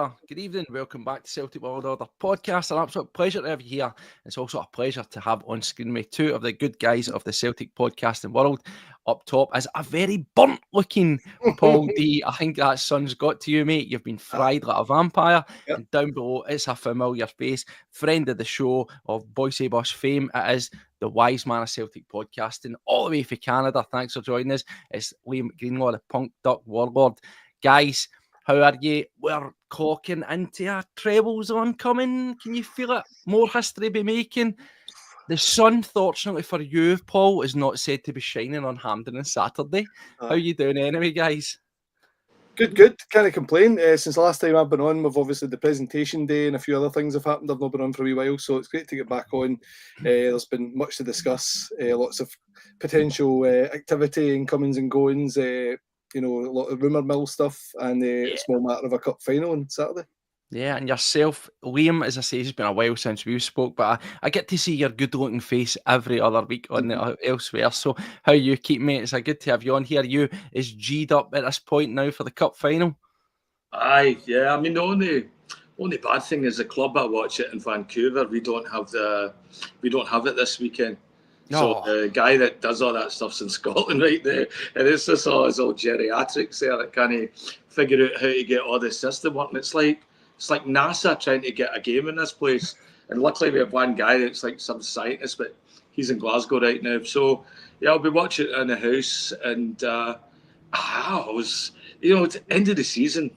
there. Good evening. Welcome back to Celtic World Order podcast. An absolute pleasure to have you here. It's also a pleasure to have on screen with two of the good guys of the Celtic podcasting world. Up top is a very burnt looking Paul D. I think that sun's got to you, mate. You've been fried like a vampire. Yep. And down below, it's a familiar face. Friend of the show, of Boy Say Boss fame. It is the wise man of Celtic podcasting, all the way from Canada. Thanks for joining us. It's Liam Greenlaw, the punk duck warlord. Guys, how are you? We're clocking into our trebles oncoming. Can you feel it? More history be making. The sun, fortunately for you, Paul, is not said to be shining on Hampden on Saturday. How you doing anyway, guys? Good. Can't complain. Since the last time I've been on, we've obviously the presentation day and a few other things have happened. I've not been on for a wee while, so it's great to get back on. There's been much to discuss, lots of potential activity and comings and goings, a lot of rumour mill stuff, and a small matter of a cup final on Saturday. Yeah, and yourself, Liam, as I say, it's been a while since we spoke, but I get to see your good-looking face every other week on elsewhere. So how you keep, mate? It's a good to have you on here. You is G'd up at this point now for the cup final. Aye, yeah. I mean, the only bad thing is the club I watch it in Vancouver. We don't have it this weekend. No. So the guy that does all that stuff's in Scotland right there, and it's just all his old geriatrics there that can't figure out how to get all the system working. It's like NASA trying to get a game in this place. And luckily we have one guy that's like some scientist, but he's in Glasgow right now. So yeah, I'll be watching it in the house. And I was, it's the end of the season.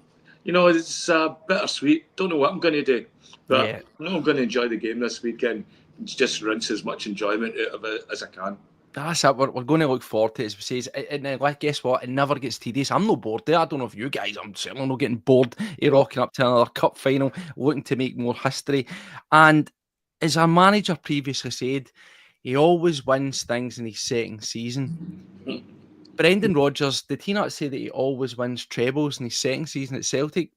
It's bittersweet. Don't know what I'm going to do, but I know I'm going to enjoy the game this weekend. Just rinse as much enjoyment out of it as I can. That's it. We're going to look forward to it, as we say. And guess what? It never gets tedious. I'm not bored there. I don't know if you guys, I'm certainly not getting bored of rocking up to another cup final, looking to make more history. And as our manager previously said, he always wins things in his second season. BrendanRodgers, did he not say that he always wins trebles in his second season at Celtic?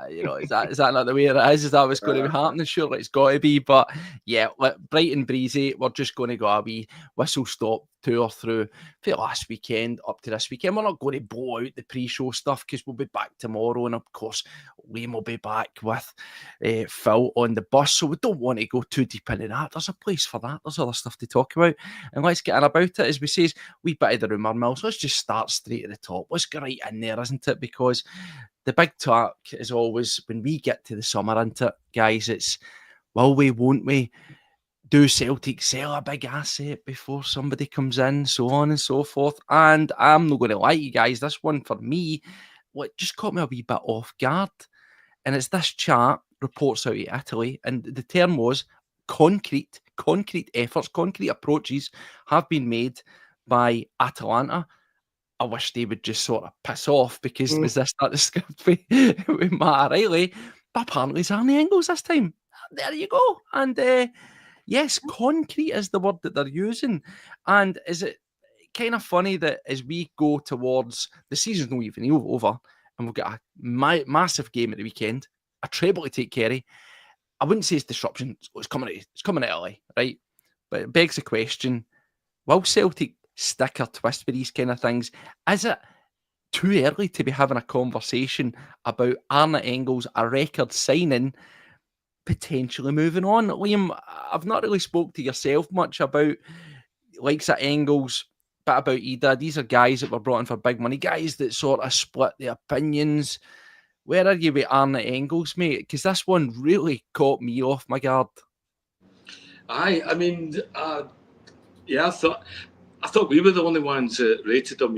Is that not the way it is? Is that what's going to be happening? Surely it's got to be. But yeah, bright and breezy. We're just going to go a wee whistle stop tour through for last weekend up to this weekend. We're not going to blow out the pre-show stuff because we'll be back tomorrow, and of course Liam will be back with Phil on the bus. So we don't want to go too deep into that. There's a place for that. There's other stuff to talk about, and let's get in about it. As we say, we bit of the rumour mill. So let's just start straight at the top. Let's get right in there, isn't it? Because the big talk is always when we get to the summer, isn't it, guys? It's will we, won't we? Do Celtic sell a big asset before somebody comes in? So on and so forth. And I'm not going to lie to you guys, this one for me, what just caught me a wee bit off guard. And it's this chart, reports out of Italy, and the term was concrete efforts, concrete approaches have been made by Atalanta. I wish they would just sort of piss off because was this not the script with Matt O'Reilly? But apparently it's Arne Engles this time. There you go. And yes, concrete is the word that they're using. And is it kind of funny that as we go towards the season's not even over and we've got a massive game at the weekend, a treble to take care of. I wouldn't say it's disruption. It's coming early, right? But it begs the question, will Celtic stick or twist for these kind of things? Is it too early to be having a conversation about Arne Engles, a record signing, potentially moving on? Liam, I've not really spoke to yourself much about likes of Engles, but about Ida. These are guys that were brought in for big money, guys that sort of split the opinions. Where are you with Arne Engles, mate? Because this one really caught me off my guard. I thought we were the only ones that rated him,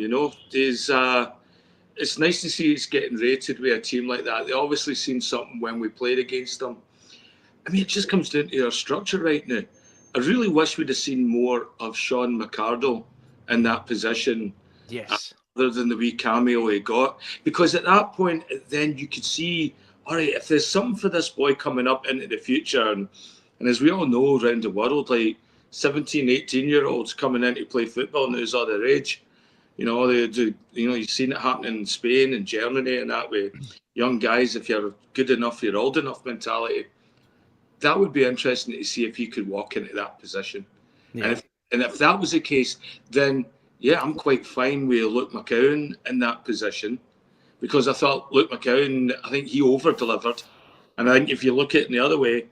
It's nice to see it's getting rated with a team like that. They obviously seen something when we played against them. I mean, it just comes down to our structure right now. I really wish we'd have seen more of Sean McArdle in that position. Yes. Other than the wee cameo he got. Because at that point, then you could see, all right, if there's something for this boy coming up into the future, and as we all know around the world, like 17, 18-year-olds coming in to play football and who's other age. You've seen it happening in Spain and Germany and that way. Young guys, if you're good enough, you're old enough mentality. That would be interesting to see if he could walk into that position. Yeah. And if that was the case, then, yeah, I'm quite fine with Luke McCowan in that position because I thought Luke McCowan, I think he over-delivered And I think if you look at it in the other way,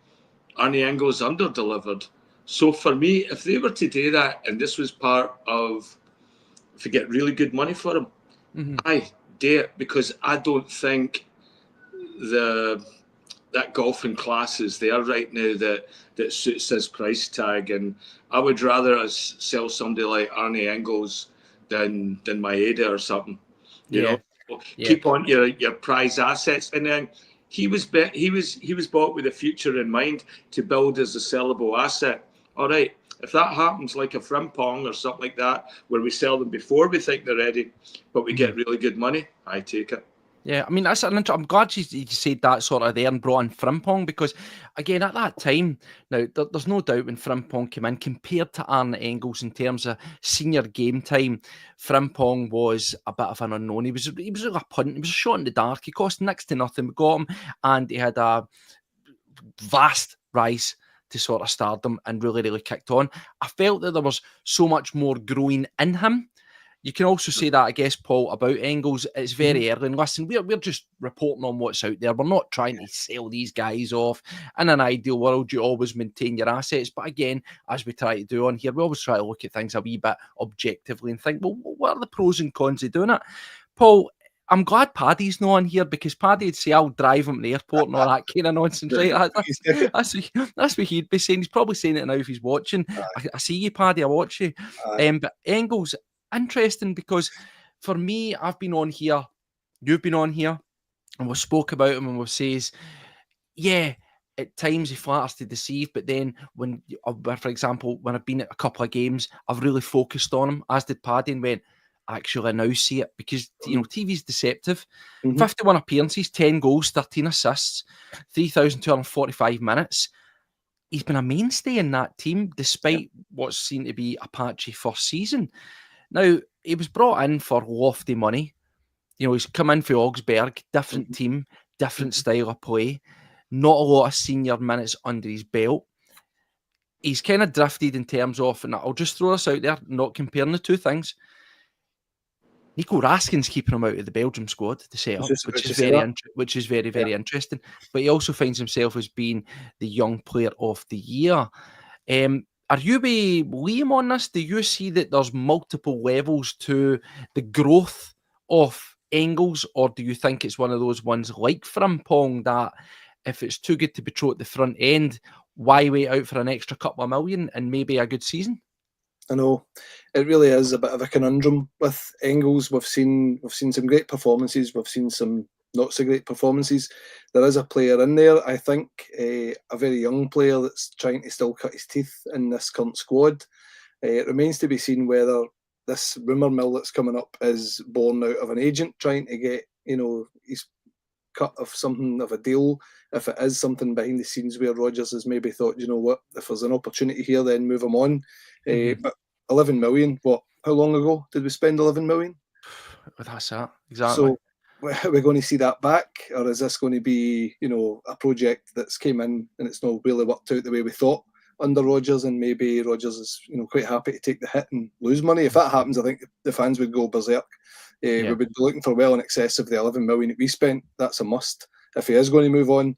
Arne Engles under-delivered. So for me, if they were to do that, and this was part of, if you get really good money for him, I do it, because I don't think that golfing class is there right now that suits his price tag. And I would rather us sell somebody like Arne Engles than Maeda or something. You know, keep on your prize assets. And then he was bought with the future in mind to build as a sellable asset. All right, if that happens, like a Frimpong or something like that, where we sell them before we think they're ready, but we get really good money, I take it. Yeah, I mean, that's an I'm glad you said that sort of there and brought in Frimpong, because, again, at that time, now, there's no doubt when Frimpong came in, compared to Arne Engles in terms of senior game time, Frimpong was a bit of an unknown. He was like a punt. He was a shot in the dark. He cost next to nothing. We got him, and he had a vast rise to sort of stardom and really, really kicked on. I felt that there was so much more growing in him. You can also say that, I guess, Paul, about Engles. It's very early. And listen, we're just reporting on what's out there. We're not trying to sell these guys off. In an ideal world, you always maintain your assets. But again, as we try to do on here, we always try to look at things a wee bit objectively and think, well, what are the pros and cons of doing it? Paul, I'm glad Paddy's not on here, because Paddy'd say, I'll drive him to the airport and all that kind of nonsense, right? That's what he'd be saying. He's probably saying it now if he's watching. I see you, Paddy, I watch you. But Engles, interesting, because for me, I've been on here, you've been on here, and we've spoke about him, and we've says, yeah, at times he flatters to deceive, but then when, for example, when I've been at a couple of games, I've really focused on him, as did Paddy, and went, actually, I now see it, because, you know, TV's deceptive. 51 appearances, 10 goals, 13 assists, 3,245 minutes. He's been a mainstay in that team, despite what's seen to be a patchy first season. Now, he was brought in for lofty money. You know, he's come in for Augsburg, different team, different style of play, not a lot of senior minutes under his belt. He's kind of drifted in terms of, and I'll just throw this out there, not comparing the two things. Nico Raskin's keeping him out of the Belgium squad to set up, which is very, very interesting. But he also finds himself as being the young player of the year. Are you with Liam on this? Do you see that there's multiple levels to the growth of Engles, or do you think it's one of those ones like Frimpong that if it's too good to be true at the front end, why wait out for an extra couple of million and maybe a good season? I know it really is a bit of a conundrum with Engles. We've seen some great performances. We've seen some not so great performances. There is a player in there, I think, a very young player that's trying to still cut his teeth in this current squad. It remains to be seen whether this rumour mill that's coming up is born out of an agent trying to get, you know, his cut of something of a deal. If it is something behind the scenes where Rodgers has maybe thought, you know what, if there's an opportunity here, then move him on. But 11 million, how long ago did we spend 11 million? That's that, exactly. So we're going to see that back, or is this going to be, you know, a project that's came in and it's not really worked out the way we thought under Rodgers, and maybe Rodgers is, you know, quite happy to take the hit and lose money? If that happens, I think the fans would go berserk. We would be looking for well in excess of the 11 million that we spent. That's a must if he is going to move on.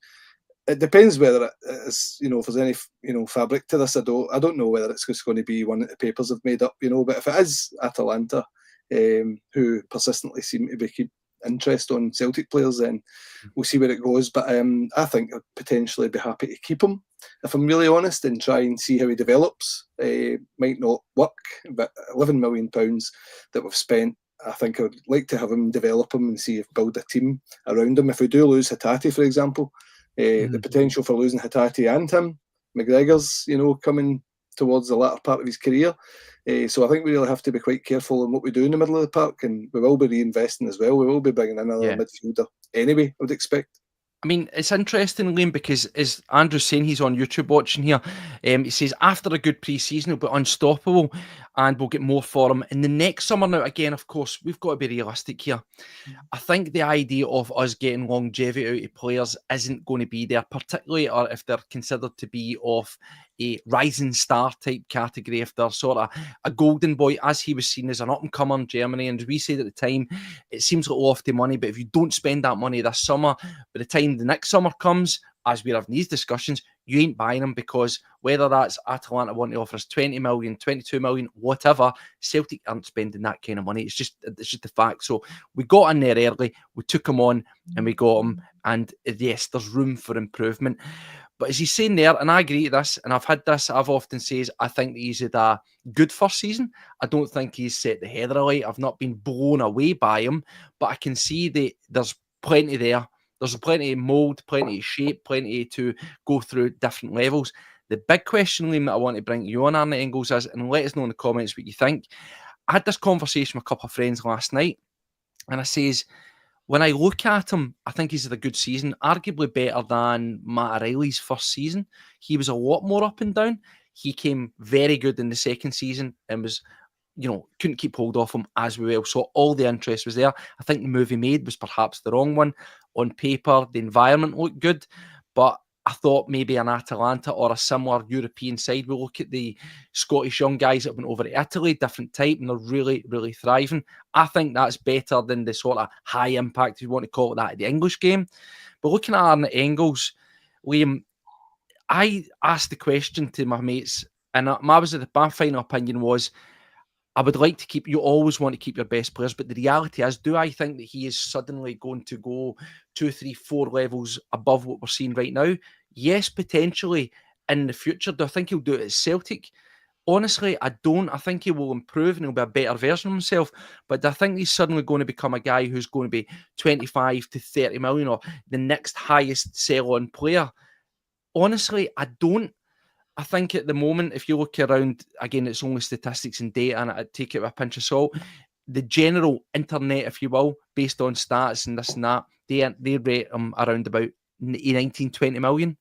It depends whether it is, you know, if there's any, you know, fabric to this. I don't know whether it's just going to be one that the papers have made up, you know. But if it is Atalanta, who persistently seem to be keep interest on Celtic players, then we'll see where it goes. But I think I'd potentially be happy to keep him, if I'm really honest, and try and see how he develops. Might not work, but £11 million that we've spent, I think I would like to have him, develop him, and see if build a team around him. If we do lose Hatate, for example, the potential for losing Hatate and him, McGregor's, you know, coming towards the latter part of his career. So I think we really have to be quite careful in what we do in the middle of the park, and we will be reinvesting as well. We will be bringing in another midfielder anyway, I would expect. I mean, it's interesting, Liam, because as Andrew's saying, he's on YouTube watching here. He says, after a good pre-season, he'll be unstoppable and we'll get more for him in the next summer. Now, again, of course, we've got to be realistic here. I think the idea of us getting longevity out of players isn't going to be there, particularly or if they're considered to be of a rising star type category, if they're sort of a golden boy, as he was seen as an up-and-comer in Germany. And we said at the time, it seems like lofty money, but if you don't spend that money this summer, by the time the next summer comes, as we're having these discussions, you ain't buying him, because whether that's Atalanta wanting to offer us 20 million, 22 million, whatever, Celtic aren't spending that kind of money. It's just the fact. So we got in there early, we took him on, and we got him. And yes, there's room for improvement. But as he's saying there, and I agree to this, and I've often said, I think that he's had a good first season. I don't think he's set the heather alight. I've not been blown away by him, but I can see that there's plenty there. There's plenty of mould, plenty of shape, plenty to go through different levels. The big question, Liam, that I want to bring you on, Arne Engles, is, and let us know in the comments what you think. I had this conversation with a couple of friends last night, and I says, when I look at him, I think he's had a good season, arguably better than Matt O'Reilly's first season. He was a lot more up and down. He came very good in the second season and was, couldn't keep hold of him as well. So all the interest was there. I think the move he made was perhaps the wrong one. On paper, the environment looked good, but I thought maybe an Atalanta or a similar European side will look at the Scottish young guys that went over to Italy, different type, and they're really, really thriving. I think that's better than the sort of high impact, if you want to call it that, the English game. But looking at Arne Engles, Liam, I asked the question to my mates, and my final opinion was, I would like to you always want to keep your best players, but the reality is, do I think that he is suddenly going to go 2, 3, 4 levels above what we're seeing right now? Yes, potentially in the future. Do I think he'll do it at Celtic? Honestly, I don't. I think he will improve and he'll be a better version of himself. But I think he's suddenly going to become a guy who's going to be 25 to 30 million or the next highest sell-on player. Honestly, I don't. I think at the moment, if you look around, again, it's only statistics and data, and I take it with a pinch of salt. The general internet, if you will, based on stats and this and that, they rate him around about 19, 20 million.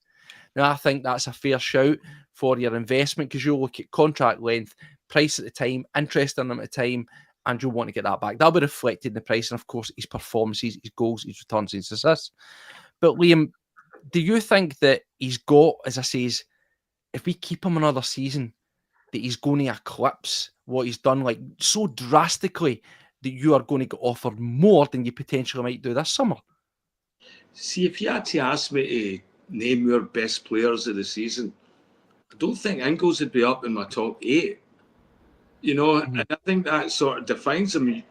Now, I think that's a fair shout for your investment, because you'll look at contract length, price at the time, interest in him at the time, and you'll want to get that back. That'll be reflected in the price, and of course, his performances, his goals, his returns, his assists. But Liam, do you think that he's got, as I say, if we keep him another season, that he's going to eclipse what he's done like so drastically that you are going to get offered more than you potentially might do this summer? See, if you had to ask me to name your best players of the season, I don't think Engles would be up in my top 8. And I think that sort of defines him.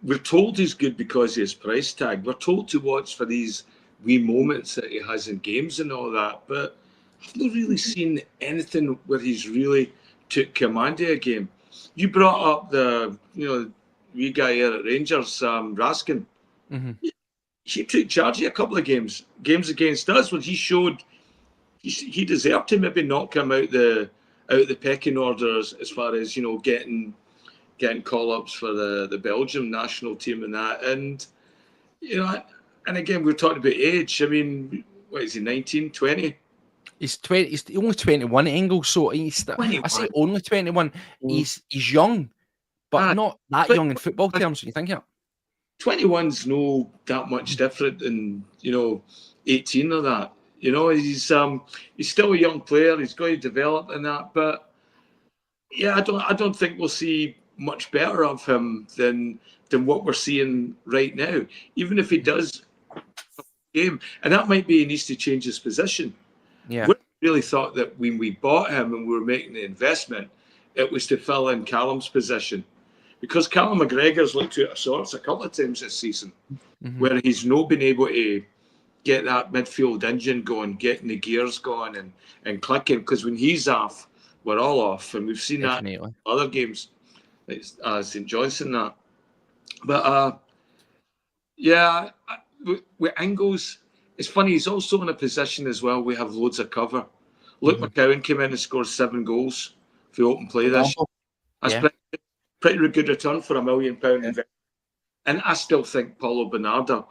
We're told he's good because of his price tag. We're told to watch for these wee moments that he has in games and all that, but I've not really seen anything where he's really took command of a game. You brought up the, wee guy here at Rangers, Raskin. Mm-hmm. He took charge of a couple of games against us, when he showed he deserved to maybe not come out the pecking order as far as getting call-ups for the Belgium national team and that. And and again, we're talking about age. I mean, what is he, 19, 20? He's 20. He's only 21 at Engles, so he's. 21. I say only 21. He's young, but not that young in football terms. When you think it, 21's no that much different than 18 or that. He's still a young player. He's going to develop in that, but yeah, I don't think we'll see much better of him than what we're seeing right now. Even if he does game, and that might be he needs to change his position. Yeah, we really thought that when we bought him and we were making the investment, it was to fill in Callum's position, because Callum McGregor's looked out of sorts a couple of times this season, where he's not been able to get that midfield engine going, getting the gears going and clicking, because when he's off, we're all off, and we've seen that in other games, like St Johnstone that. But with Engles, it's funny, he's also in a position as well, we have loads of cover. Luke McCowan came in and scored 7 goals for open play this year. That's pretty good return for £1 million investment. And I still think Paulo Bernardo,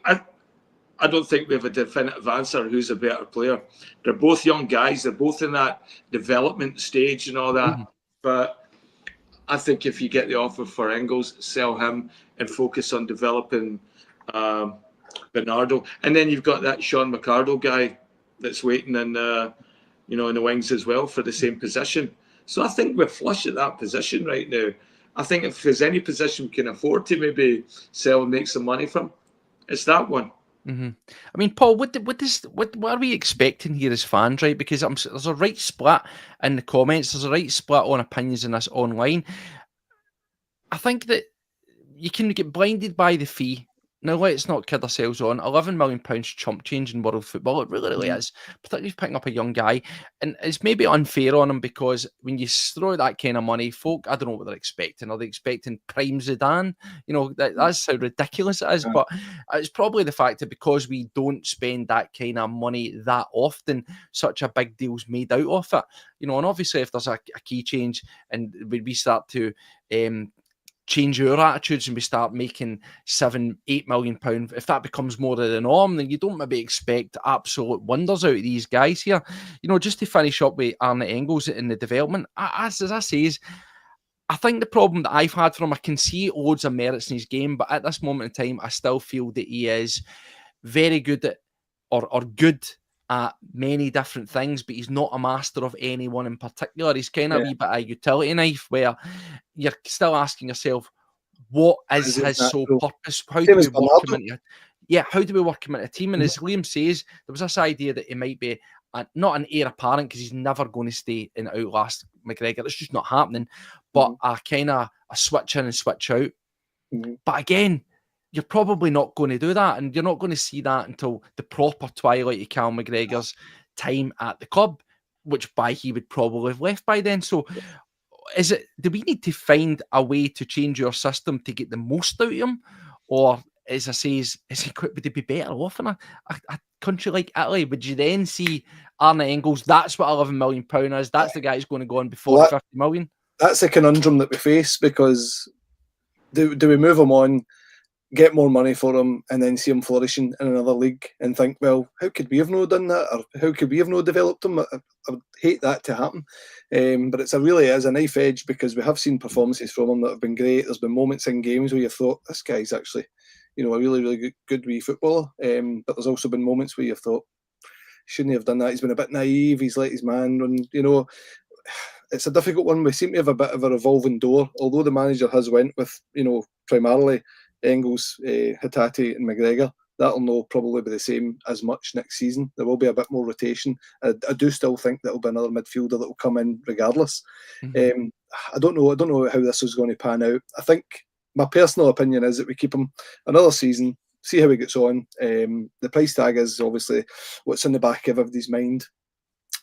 I don't think we have a definitive answer who's a better player. They're both young guys, they're both in that development stage and all that. But I think if you get the offer for Engles, sell him and focus on developing Bernardo. And then you've got that Sean McCardle guy that's waiting in the wings as well for the same position. So I think we're flush at that position right now. I think if there's any position we can afford to maybe sell and make some money from, it's that one. I mean, Paul, what are we expecting here as fans, right? Because there's a right split in the comments. There's a right split on opinions in this online. I think that you can get blinded by the fee. Now, let's not kid ourselves on. £11 million chump change in world football. It really, really is. Particularly picking up a young guy. And it's maybe unfair on him because when you throw that kind of money, folk, I don't know what they're expecting. Are they expecting prime Zidane? You know, that's how ridiculous it is. But it's probably the fact that because we don't spend that kind of money that often, such a big deal's made out of it. You know, and obviously if there's a key change and when we start to change our attitudes and we start making £7-8 million, if that becomes more of the norm, then you don't maybe expect absolute wonders out of these guys here. You know, just to finish up with Arne Engles in the development, as I say, is I think the problem that I've had from him, I can see loads of merits in his game, but at this moment in time, I still feel that he is very good at, or good at many different things, but he's not a master of any one in particular. He's kind of a wee bit of a utility knife where you're still asking yourself, what is his sole purpose? How do we work him into how do we work him into a team? And as Liam says, there was this idea that he might be not an heir apparent because he's never going to stay and outlast McGregor. It's just not happening. But a kind of a switch in and switch out. But again, you're probably not going to do that, and you're not going to see that until the proper twilight of Cal McGregor's time at the club, which he would probably have left by then. So do we need to find a way to change your system to get the most out of him? Or, as I say, would he be better off in a country like Italy? Would you then see Arne Engles, that's what £11 million is, that's the guy who's going to go on before 50 million? That's the conundrum that we face, because do we move him on, get more money for him, and then see him flourishing in another league and think, well, how could we have not done that? Or how could we have not developed him? I would hate that to happen. But it really is a knife edge, because we have seen performances from him that have been great. There's been moments in games where you thought, this guy's actually, a really, really good wee footballer. But there's also been moments where you've thought, shouldn't he have done that? He's been a bit naive. He's let his man run, It's a difficult one. We seem to have a bit of a revolving door, although the manager has went with, primarily Engles, Hatate and McGregor. That'll not probably be the same as much next season. There will be a bit more rotation. I do still think there'll be another midfielder that will come in regardless. I don't know how this is going to pan out. I think my personal opinion is that we keep him another season, see how he gets on. The price tag is obviously what's in the back of everybody's mind.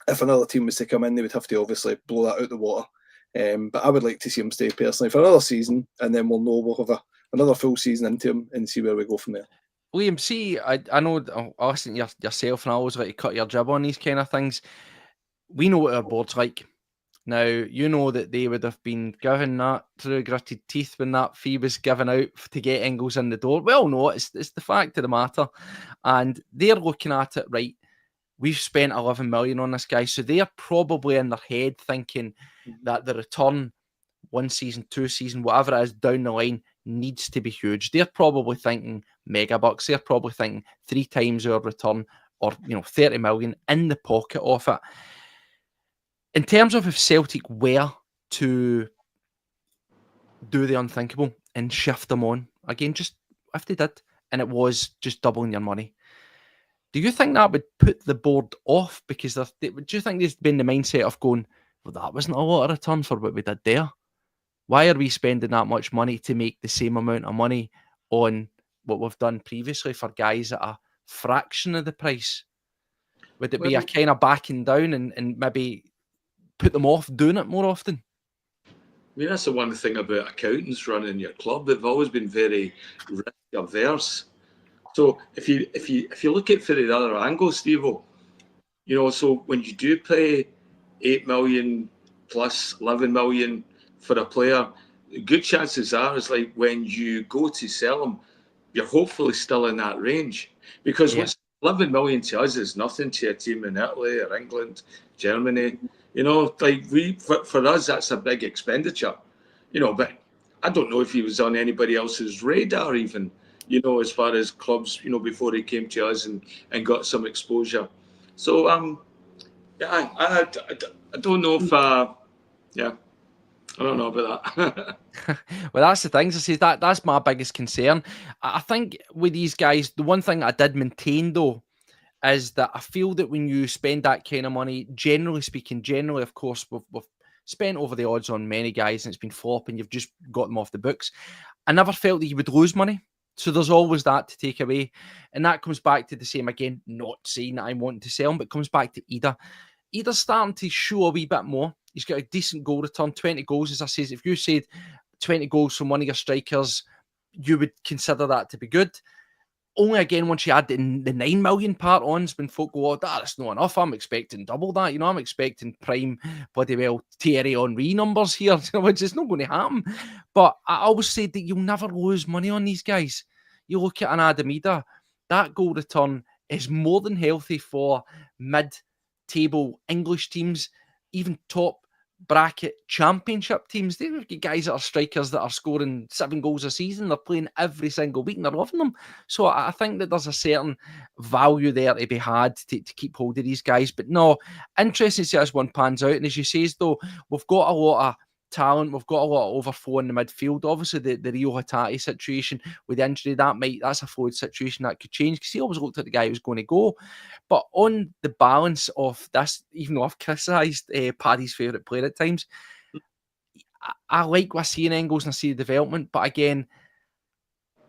If another team was to come in, they would have to obviously blow that out the water. But I would like to see him stay personally for another season, and then we'll have another full season into him and see where we go from there. Liam, see, I know, I listen to yourself, and I always like to cut your jib on these kind of things. We know what our board's like. Now, you know that they would have been given that through gritted teeth when that fee was given out to get Engles in the door. Well, no, it's the fact of the matter. And they're looking at it, right, we've spent 11 million on this guy, so they're probably in their head thinking that the return 1 season, 2 season, whatever it is down the line needs to be huge. They're probably thinking mega bucks. They're probably thinking 3 times our return, or 30 million in the pocket of it. In terms of if Celtic were to do the unthinkable and shift them on again, just if they did, and it was just doubling your money, do you think that would put the board off? Because do you think they've been the mindset of going, well, that wasn't a lot of return for what we did there? Why are we spending that much money to make the same amount of money on what we've done previously for guys at a fraction of the price? Would it be a kind of backing down and maybe put them off doing it more often? I mean, that's the one thing about accountants running your club. They've always been very risk averse. So if you look at it from the other angle, Steve-o, so when you do pay 8 million plus 11 million for a player, good chances are is like when you go to sell them, you're hopefully still in that range, because what's 11 million to us is nothing to a team in Italy or England, Germany. For us, that's a big expenditure. But I don't know if he was on anybody else's radar even, as far as clubs, before he came to us and got some exposure. So, I don't know if, I don't know about that. Well, that's the thing. As I say, that's my biggest concern. I think with these guys, the one thing I did maintain though is that I feel that when you spend that kind of money, generally speaking, of course, we've spent over the odds on many guys and it's been flopping. You've just got them off the books. I never felt that you would lose money. So there's always that to take away. And that comes back to the same again, not saying that I'm wanting to sell him, but it comes back to Ida. Ida's starting to show a wee bit more. He's got a decent goal return, 20 goals, as I said. If you said 20 goals from one of your strikers, you would consider that to be good. Only again, once you add the 9 million part on, when folk go, oh, that's not enough. I'm expecting double that. I'm expecting prime, bloody well, Thierry Henry numbers here, which is not going to happen. But I always said that you'll never lose money on these guys. You look at an Adam Ida, that goal return is more than healthy for mid-table English teams, even top bracket championship teams. They've got guys that are strikers that are scoring 7 goals a season. They're playing every single week and they're loving them. So I think that there's a certain value there to be had to keep hold of these guys. But no, interesting to see how this one pans out. And as you say, though, we've got a lot of talent. We've got a lot of overflow in the midfield. Obviously, the Rio Hatate situation with the injury, that's a fluid situation that could change because he always looked at the guy who was going to go. But on the balance of this, even though I've criticised Paddy's favourite player at times, I like what I see in Engles and I see the development. But again,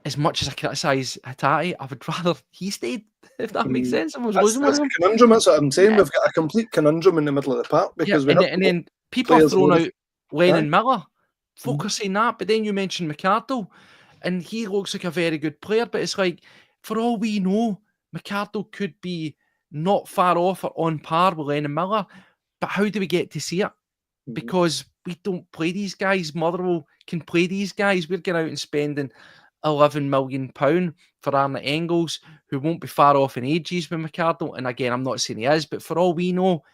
as much as I criticise Hatate, I would rather he stayed, if that makes sense. That's a conundrum. That's what I'm saying. Yeah. We've got a complete conundrum in the middle of the park because and then people are throwing out Lennon Miller, focusing that. But then you mentioned McArdle, and he looks like a very good player. But it's like, for all we know, McArdle could be not far off or on par with Lennon Miller. But how do we get to see it? Because we don't play these guys. Motherwell can play these guys. We're going out and spending £11 million for Arne Engles, who won't be far off in ages with McArdle. And again, I'm not saying he is, but for all we know,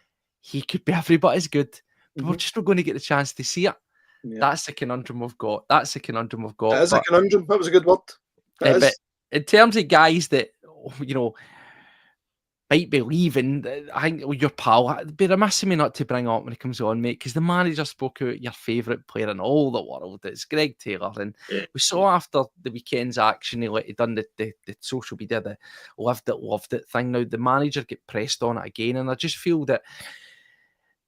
he could be every bit as good. But we're just not going to get the chance to see it. Yeah. That's the conundrum we've got. That is a conundrum. That was a good word. But in terms of guys that, might be leaving, I think your pal, it'd be remiss of me not to bring up when he comes on, mate, because the manager spoke out your favourite player in all the world. It's Greg Taylor. And we saw after the weekend's action, he done the social media, the loved it thing. Now, the manager get pressed on it again. And I just feel that,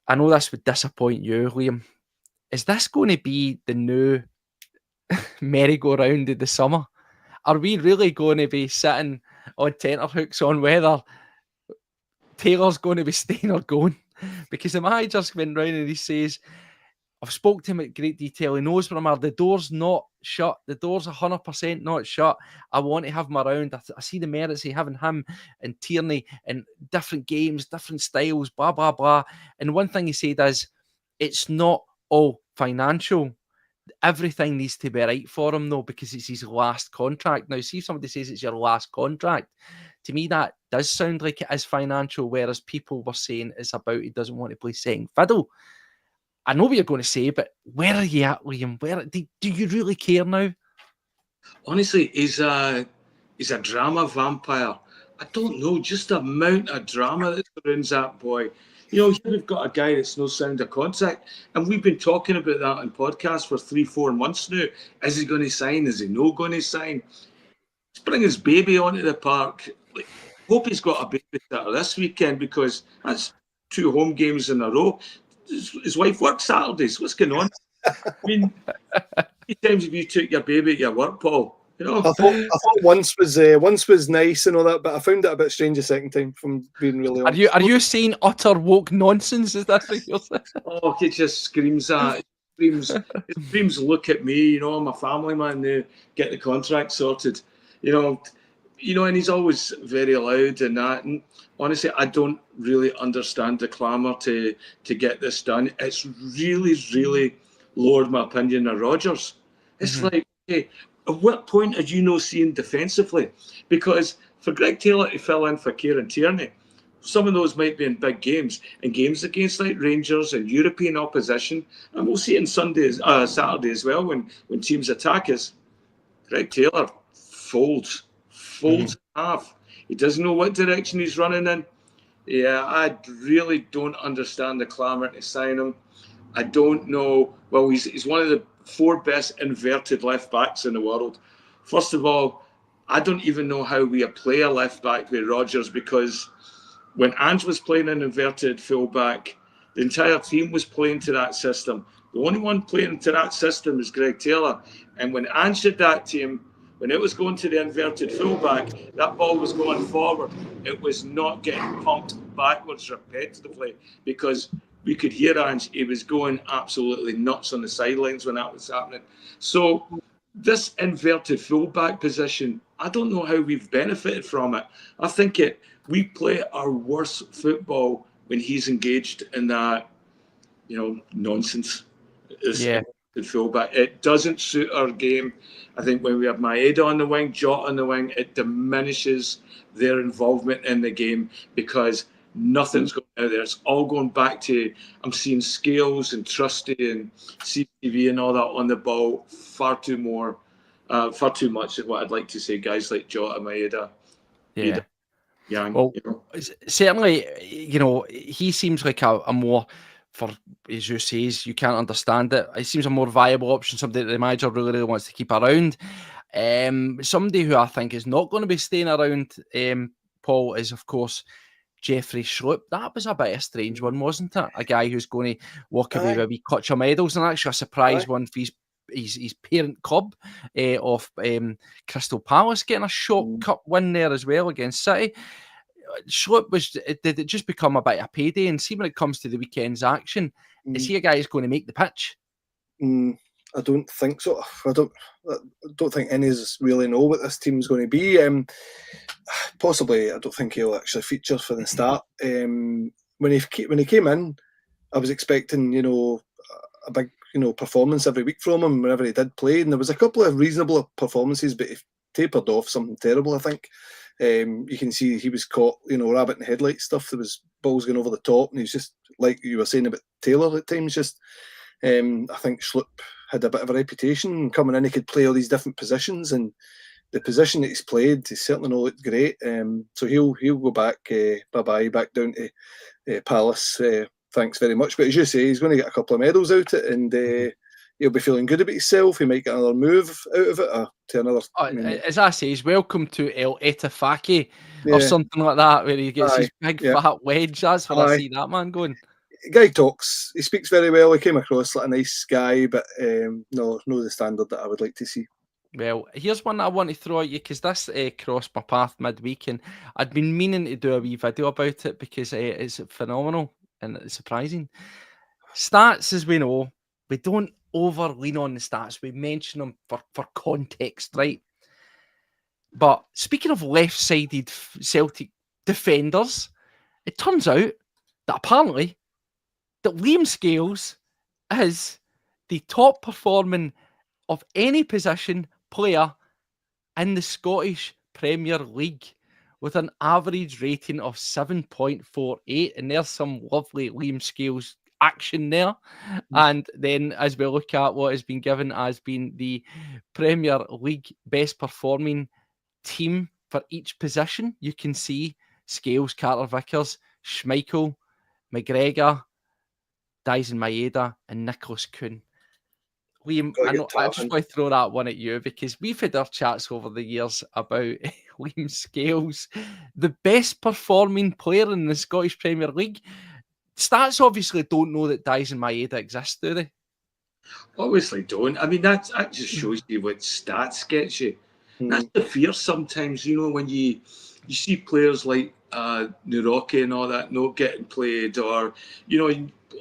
I know this would disappoint you, Liam. Is this going to be the new merry-go-round of the summer? Are we really going to be sitting on tenterhooks on whether Taylor's going to be staying or going? Because the manager's went round and he says, I've spoke to him at great detail. He knows where I'm at. The door's not shut. The door's 100% not shut. I want to have him around. I see the merits of having him and Tierney in different games, different styles, blah, blah, blah. And one thing he said is, it's not all financial. Everything needs to be right for him, though, because it's his last contract. Now, see if somebody says it's your last contract. To me, that does sound like it is financial, whereas people were saying it's about he doesn't want to play second fiddle. I know what you're going to say, but where are you at, Liam? Do you really care now? Honestly, he's a drama vampire. I don't know, just the amount of drama that surrounds that boy. Here we've got a guy that's no sound of contact, and we've been talking about that on podcasts for 3-4 months now. Is he going to sign? Is he not going to sign? Let's bring his baby onto the park. Hope he's got a babysitter this weekend, because that's 2 home games in a row. His wife works Saturdays. What's going on? I mean, how many times have you took your baby to your work, Paul? I thought once was nice and all that, but I found it a bit strange a second time, from being really honest. Are you saying utter woke nonsense? Is that what you're saying? Oh, it just screams that. It screams, look at me, I'm a family man now, get the contract sorted. And he's always very loud and that. And honestly, I don't really understand the clamour to get this done. It's really, really lowered my opinion of Rodgers. It's like, okay, at what point are you seeing defensively? Because for Greg Taylor to fill in for Kieran Tierney, some of those might be in big games, and games against like Rangers and European opposition, and we'll see it on Saturday as well when teams attack us. Greg Taylor folds in half. He doesn't know what direction he's running in. Yeah, I really don't understand the clamour to sign him. I don't know. Well, he's one of the 4 best inverted left backs in the world. First of all, I don't even know how we play a left back with Rodgers, because when Ange was playing an inverted fullback, the entire team was playing to that system. The only one playing to that system is Greg Taylor. And when Ange did that team, when it was going to the inverted fullback, that ball was going forward. It was not getting pumped backwards repetitively, because we could hear Ange. He was going absolutely nuts on the sidelines when that was happening. So this inverted fullback position, I don't know how we've benefited from it. I think we play our worst football when he's engaged in that, nonsense. The fullback. It doesn't suit our game. I think when we have Maeda on the wing, Jota on the wing, it diminishes their involvement in the game, because nothing's going out there. It's all going back to, I'm seeing Scales and Trusty and CTV and all that on the ball far too much of what I'd like to say. Guys like Jota, Maeda. Yeah. Young, well, certainly, he seems like a more, for as you says, you can't understand it. It seems a more viable option, somebody that the manager really wants to keep around. Somebody who I think is not going to be staying around, Paul, is of course Jeffrey Schloop. That was a bit of a strange one, wasn't it? A guy who's going to walk away with a wee clutch of medals, and actually a surprise one for his parent club of Crystal Palace, getting a short cup win there as well against City. Schloop did it just become a bit of a payday? And see, when it comes to the weekend's action, is he a guy who's going to make the pitch? I don't think so. I don't think any of us really know what this team's going to be. Possibly, I don't think he'll actually feature for the start. When he came in, I was expecting a big performance every week from him whenever he did play, and there was a couple of reasonable performances, but he tapered off something terrible, I think. You can see he was caught, rabbit in the headlight stuff. There was balls going over the top, and he's just, like you were saying about Taylor at times, just I think Schloop had a bit of a reputation coming in. He could play all these different positions, and the position that he's played, he's certainly not looked great. So he'll go back, back down to Palace. Thanks very much. But as you say, he's going to get a couple of medals out of it, and he'll be feeling good about himself. He might get another move out of it, to another. As I say, he's welcome to El Etafaki or something like that, where he gets his big fat wedge. That's where I see that man going. Guy talks. He speaks very well. He came across like a nice guy, but no the standard that I would like to see. Well, here's one that I want to throw at you, because this crossed my path midweek, and I'd been meaning to do a wee video about it, because it's phenomenal and it's surprising. Stats, as we know, we don't over lean on the stats. We mention them for context, right? But speaking of left-sided Celtic defenders, it turns out that apparently that Liam Scales is the top performing of any position player in the Scottish Premier League, with an average rating of 7.48. And there's some lovely Liam Scales action there. And then as we look at what has been given as being the Premier League best performing team for each position, you can see Scales, Carter Vickers, Schmeichel, McGregor, Dyson Maeda, and Nicholas Kuhn. Liam, I just want to throw that one at you, because we've had our chats over the years about Liam Scales, the best performing player in the Scottish Premier League. Stats obviously don't know that Dyson Maeda exists, do they? Obviously don't. I mean, that just shows you what stats get you. That's the fear sometimes, when you see players like Nuroki and all that not getting played, or,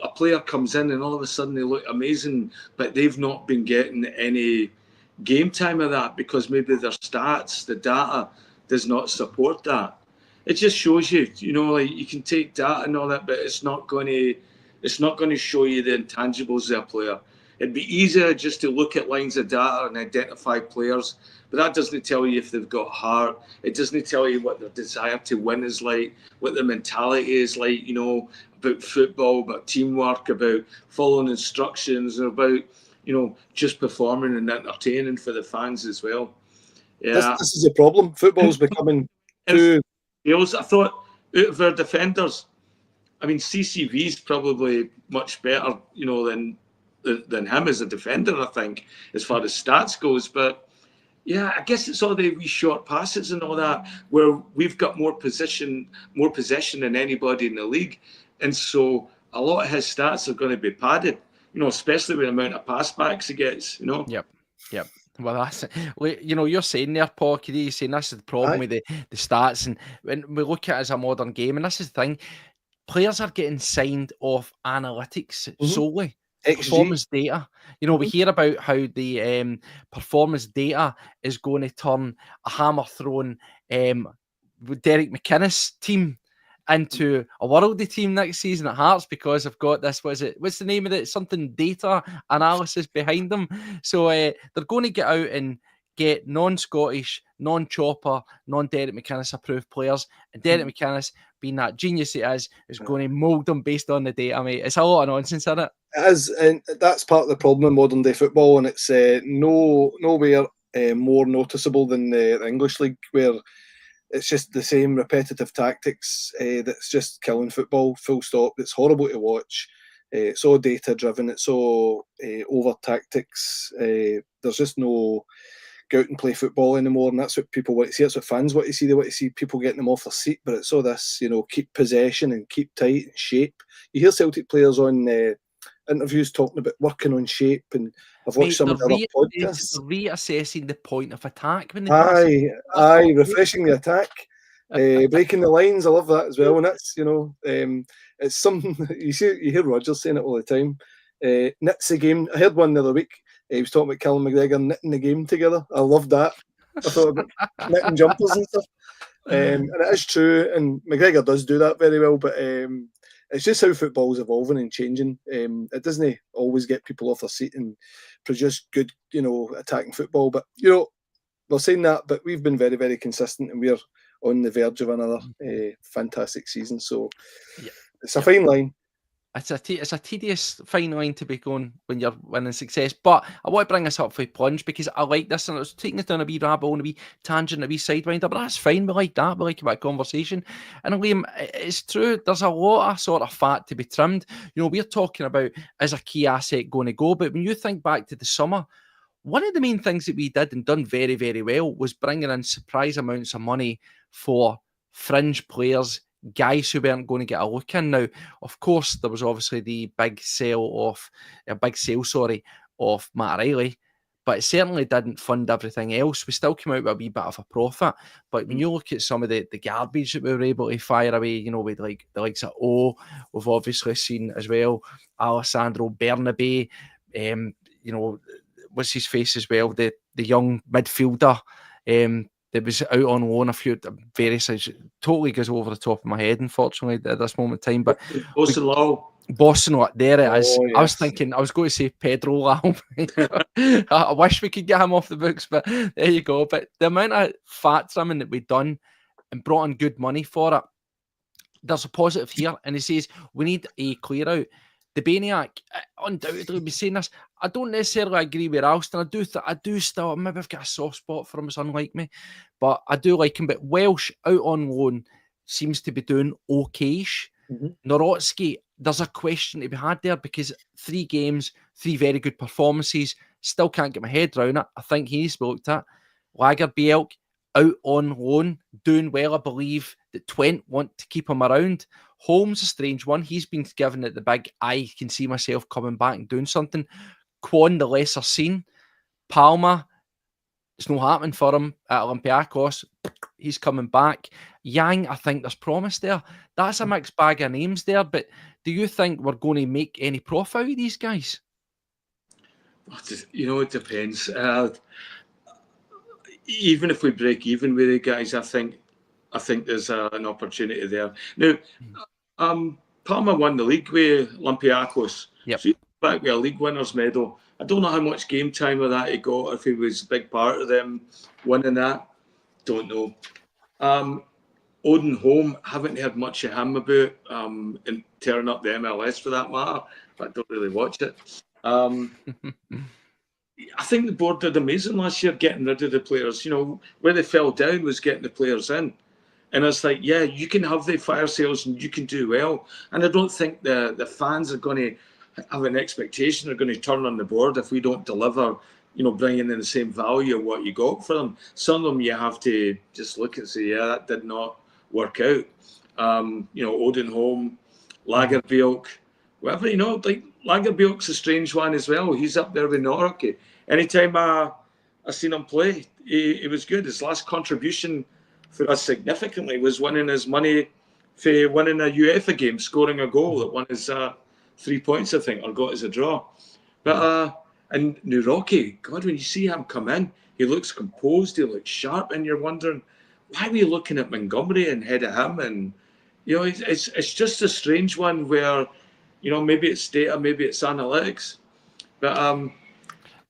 a player comes in and all of a sudden they look amazing, but they've not been getting any game time of that because maybe their stats, the data does not support that. It just shows you, like you can take data and all that, but it's not going to show you the intangibles of a player. It'd be easier just to look at lines of data and identify players, but that doesn't tell you if they've got heart. It doesn't tell you what their desire to win is like, what their mentality is like, about football, about teamwork, about following instructions, and about, just performing and entertaining for the fans as well. Yeah, this is a problem. Football's becoming too. I thought out of our defenders, I mean, CCV is probably much better, you know, than him as a defender, I think, as far as stats goes. But yeah, I guess it's all the wee short passes and all that, where we've got more possession than anybody in the league, and so a lot of his stats are going to be padded, you know, especially with the amount of pass backs he gets, you know. Yep. Well, that's you know, you're saying there, Paul, you're saying this is the problem with the stats, and when we look at it as a modern game, and this is the thing, players are getting signed off analytics solely. Performance data. You know, we hear about how the performance data is going to turn a hammer-thrown Derek McInnes team into a worldie team next season at Hearts because I've got this, what's the name of it? Something data analysis behind them. So they're going to get out and get non-Scottish, non-Chopper, non-Derek McInnes approved players. And Derek McInnes, being that genius he is going to mould them based on the data, mate. It's a lot of nonsense, isn't it? It is, and that's part of the problem in modern day football, and it's nowhere more noticeable than the English league, where it's just the same repetitive tactics that's just killing football, full stop. It's horrible to watch. It's all data driven. It's all over tactics. There's just no go out and play football anymore, and that's what people want to see. That's what fans want to see. They want to see people getting them off their seat, but it's all this, you know, keep possession and keep tight and shape. You hear Celtic players on interviews talking about working on shape, and I've watched some of the other podcasts. Reassessing the point of attack when they refreshing the attack, breaking the lines. I love that as well, and that's, you know, it's something you hear Rodgers saying it all the time. Knits the game. I heard one the other week. He was talking about Callum McGregor knitting the game together. I love that. I thought about knitting jumpers and stuff, and it is true. And McGregor does do that very well, but it's just how football's evolving and changing. It doesn't always get people off their seat and produce good, you know, attacking football. But, you know, we're saying that, but we've been very, very consistent, and we're on the verge of another fantastic season. So it's a fine line. It's a tedious fine line to be going when you're winning success. But I want to bring us up for a plunge because I like this, and it's taking us down a wee rabbit hole and a wee tangent, a wee sidewinder, but that's fine. We like that. We like that conversation. And Liam, it's true, there's a lot of sort of fat to be trimmed. You know, we're talking about as a key asset going to go, but when you think back to the summer, one of the main things that we did and done very, very well was bringing in surprise amounts of money for fringe players, guys who weren't going to get a look in. Now, of course, there was obviously the big sale of Matt Riley, but it certainly didn't fund everything else. We still came out with a wee bit of a profit. But when you look at some of the garbage that we were able to fire away, you know, with like the likes of we've obviously seen as well, Alessandro Bernabé, you know, what's his face as well, the young midfielder, that was out on loan a few various things. Totally goes over the top of my head, unfortunately, at this moment in time. But Boston Lau, there it is. Oh, yes. I was thinking, I was going to say Pedro Lau. I wish we could get him off the books, but there you go. But the amount of fat trimming that we've done and brought in good money for it, there's a positive here. And he says, we need a clear out. The Baniac, undoubtedly, be saying this. I don't necessarily agree with Alston. I do still, maybe I've got a soft spot for him, it's unlike me, but I do like him. But Welsh out on loan seems to be doing okay-ish. Nawrocki, there's a question to be had there because 3 games, 3 very good performances, still can't get my head around it. I think he needs to be looked at. Lagerbielke out on loan, doing well. I believe that Twente want to keep him around. Holmes, a strange one. He's been given it the big, I can see myself coming back and doing something. Kwon, the lesser seen. Palma, it's not happening for him at Olympiacos. He's coming back. Yang, I think there's promise there. That's a mixed bag of names there, but do you think we're going to make any profit out of these guys? You know, it depends. Even if we break even with the guys, I think there's an opportunity there. Now, Palma won the league with Olympiacos. Yep. So he's back with a league winners medal. I don't know how much game time of that he got, if he was a big part of them winning that. Don't know. Odin Holm, haven't heard much of him about and tearing up the MLS for that matter. But I don't really watch it. I think the board did amazing last year getting rid of the players. You know, where they fell down was getting the players in. And it's like, yeah, you can have the fire sales and you can do well. And I don't think the fans are going to have an expectation they're going to turn on the board if we don't deliver, bringing in the same value of what you got for them. Some of them you have to just look and say, yeah, that did not work out. Odenholm, Lagerbielk, whatever, like Lagerbielk's a strange one as well. He's up there with Norwich. Anytime I seen him play, he was good. His last contribution for us significantly was winning his money for winning a UEFA game, scoring a goal that won his 3 points, I think, or got us a draw. But and Nuroki, God, when you see him come in, he looks composed, he looks sharp, and you're wondering, why were you looking at Montgomery and head of him? And it's just a strange one where, maybe it's data, maybe it's analytics, but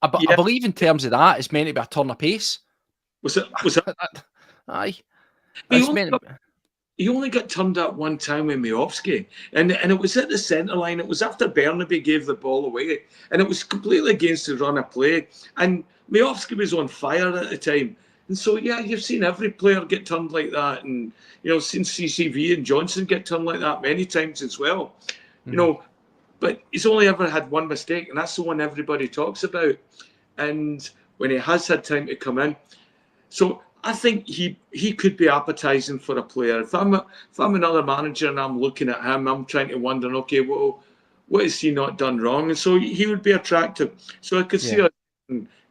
I believe in terms of that, it's meant to be a turn of pace. Was it? Aye. He only got turned up one time with Miovski, and it was at the centre line. It was after Burnaby gave the ball away, and it was completely against the run of play. And Miovski was on fire at the time. And so, yeah, you've seen every player get turned like that, and seen CCV and Johnson get turned like that many times as well. But he's only ever had one mistake, and that's the one everybody talks about. And when he has had time to come in, so I think he could be appetising for a player. If I'm another manager and I'm looking at him, I'm trying to wonder, okay, well, what has he not done wrong? And so he would be attractive. So I could see a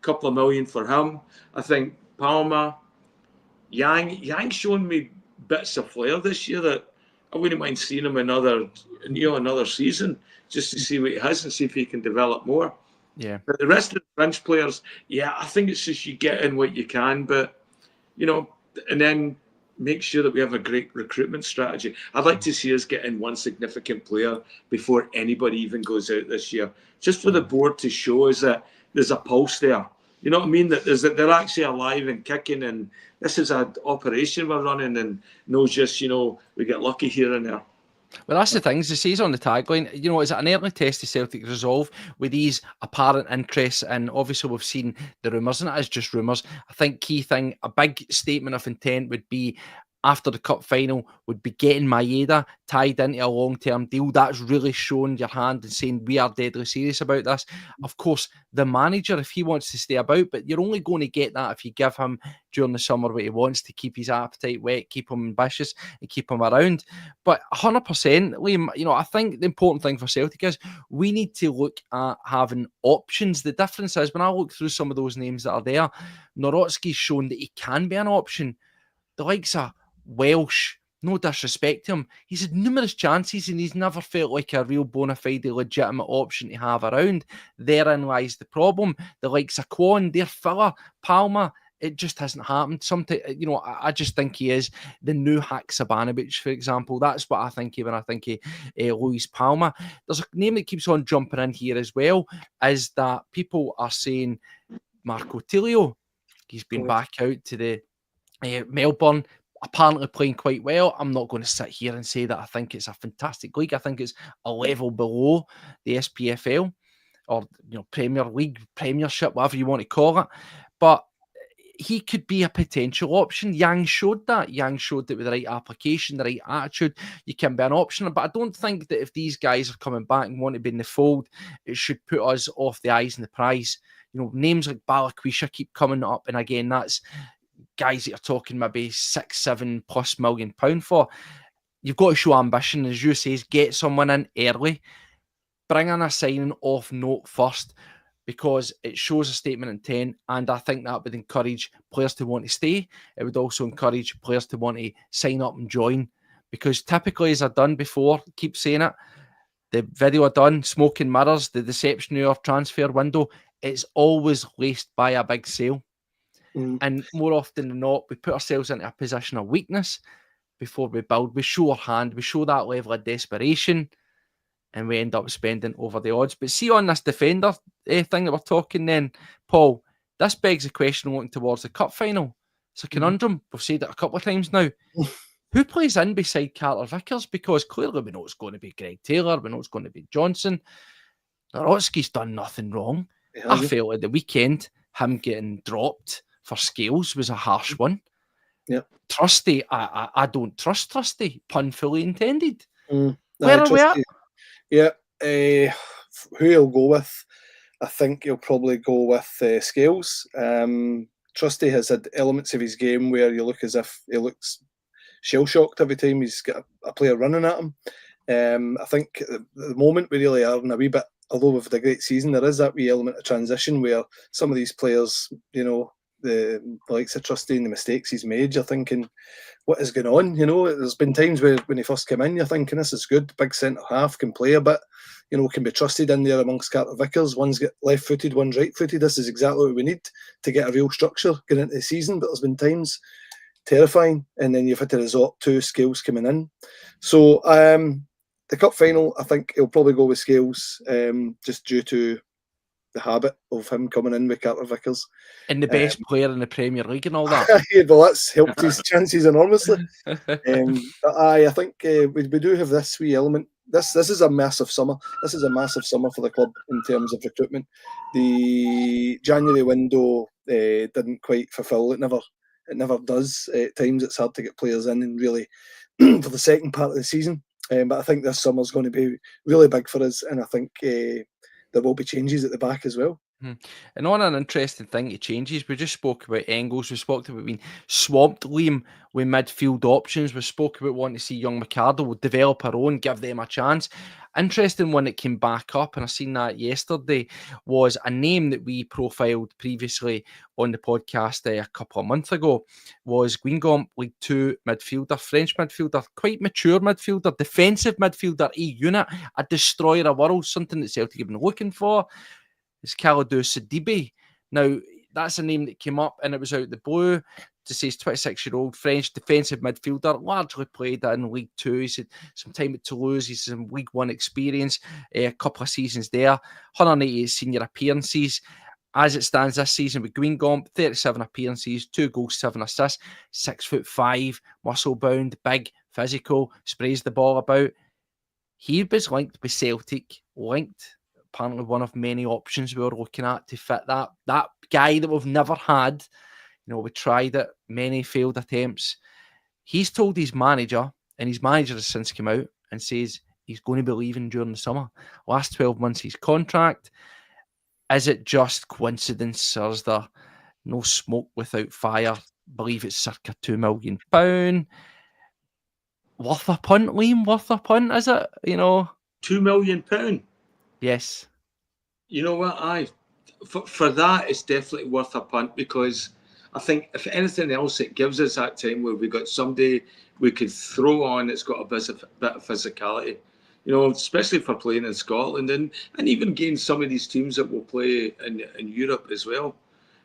couple of million for him. I think Palma, Yang shown me bits of flair this year that I wouldn't mind seeing him another season just to see what he has and see if he can develop more. Yeah. But the rest of the French players, I think it's just you get in what you can, but and then make sure that we have a great recruitment strategy. I'd like to see us get in one significant player before anybody even goes out this year, just for the board to show us that there's a pulse there. You know what I mean? That they're actually alive and kicking, and this is an operation we're running, and no just, we get lucky here and there. Well, that's the thing. As it says on the tagline, is it an early test of Celtic resolve with these apparent interests? And obviously, we've seen the rumours, and it is just rumours. I think key thing, a big statement of intent would be after the cup final would be getting Maeda tied into a long-term deal. That's really showing your hand and saying we are deadly serious about this. Of course, the manager, if he wants to stay about, but you're only going to get that if you give him during the summer what he wants to keep his appetite wet, keep him ambitious and keep him around. But 100%, Liam, I think the important thing for Celtic is we need to look at having options. The difference is when I look through some of those names that are there, Nawrocki's shown that he can be an option. The likes of Welsh, no disrespect to him, he's had numerous chances and he's never felt like a real bona fide legitimate option to have around. Therein lies the problem. The likes of Kwon, their filler, Palma, it just hasn't happened. Sometimes, I just think he is the new Haksabanovic, for example. That's what I think of when I think of Luis Palma. There's a name that keeps on jumping in here as well, is that people are saying Marco Tilio. He's been back out to the Melbourne, apparently playing quite well. I'm not going to sit here and say that I think it's a fantastic league. I think it's a level below the SPFL or Premier League, Premiership, whatever you want to call it. But he could be a potential option. Yang showed that. Yang showed that with the right application, the right attitude, you can be an option. But I don't think that if these guys are coming back and want to be in the fold, it should put us off the eyes and the prize. Names like Balakwisha keep coming up, and again, that's guys that are talking maybe £6-7+ million for. You've got to show ambition, as you say, get someone in early, bring in a signing off note first, because it shows a statement of intent, and I think that would encourage players to want to stay. It would also encourage players to want to sign up and join, because typically, as I've done before, keep saying it, the video I've done, Smoke and Mirrors, the deception of our transfer window, it's always laced by a big sale. And more often than not, we put ourselves into a position of weakness before we build. We show our hand, we show that level of desperation, and we end up spending over the odds. But see, on this defender thing that we're talking then, Paul, this begs the question looking towards the cup final. It's a conundrum. We've said it a couple of times now. Who plays in beside Carter Vickers? Because clearly we know it's going to be Greg Taylor, we know it's going to be Johnson. Nawrocki's done nothing wrong. I felt at the weekend, him getting dropped for Scales was a harsh one. Yeah. Trusty, I don't trust Trusty, pun fully intended. Where are we at? Yeah, who he'll go with, I think he'll probably go with Scales. Trusty has had elements of his game where you look as if he looks shell-shocked every time he's got a player running at him. I think at the moment we really are in a wee bit, although we've had a great season, there is that wee element of transition where some of these players, the likes of Trusty and the mistakes he's made, you're thinking, what is going on? There's been times where when he first came in, you're thinking this is good, big centre half, can play a bit, can be trusted in there amongst Carter Vickers. One's get left-footed, one's right-footed. This is exactly what we need to get a real structure going into the season. But there's been times terrifying, and then you've had to resort to Scales coming in. So the cup final, I think he'll probably go with Scales, just due to the habit of him coming in with Carter Vickers. And the best player in the Premier League and all that. Yeah, well, that's helped his chances enormously. But I think we do have this wee element. This is a massive summer. This is a massive summer for the club in terms of recruitment. The January window didn't quite fulfil. It never does. At times it's hard to get players in and really for the second part of the season. But I think this summer's going to be really big for us, and I think there will be changes at the back as well. And on an interesting thing to changes, we just spoke about Engles, we spoke about being swamped, Liam, with midfield options. We spoke about wanting to see young McArdle develop our own, give them a chance. Interesting one that came back up, and I seen that yesterday, was a name that we profiled previously on the podcast a couple of months ago, was Guingamp, League 2 midfielder, French midfielder, quite mature midfielder, defensive midfielder, a unit, a destroyer of worlds, something that Celtic have been looking for. It's Kaledu Sadibbe. Now, that's a name that came up and it was out the blue. To say he's 26-year-old French defensive midfielder, largely played in League 2. He's had some time at Toulouse. He's some League 1 experience, a couple of seasons there. 188 senior appearances. As it stands this season with Guingamp, 37 appearances, 2 goals, 7 assists, 6'5", muscle-bound, big, physical, sprays the ball about. He was linked with Celtic, apparently one of many options we were looking at to fit that guy that we've never had. We tried it, many failed attempts. He's told his manager, and his manager has since come out and says he's going to be leaving during the summer. Last 12 months his contract. Is it just coincidence, or is there no smoke without fire? I believe it's circa £2 million. Worth a punt, Liam? Worth a punt, is it? £2 million? Yes. You know what? For that, it's definitely worth a punt, because I think if anything else, it gives us that time where we got somebody we could throw on that's got a bit of physicality, especially for playing in Scotland and even gain some of these teams that will play in Europe as well,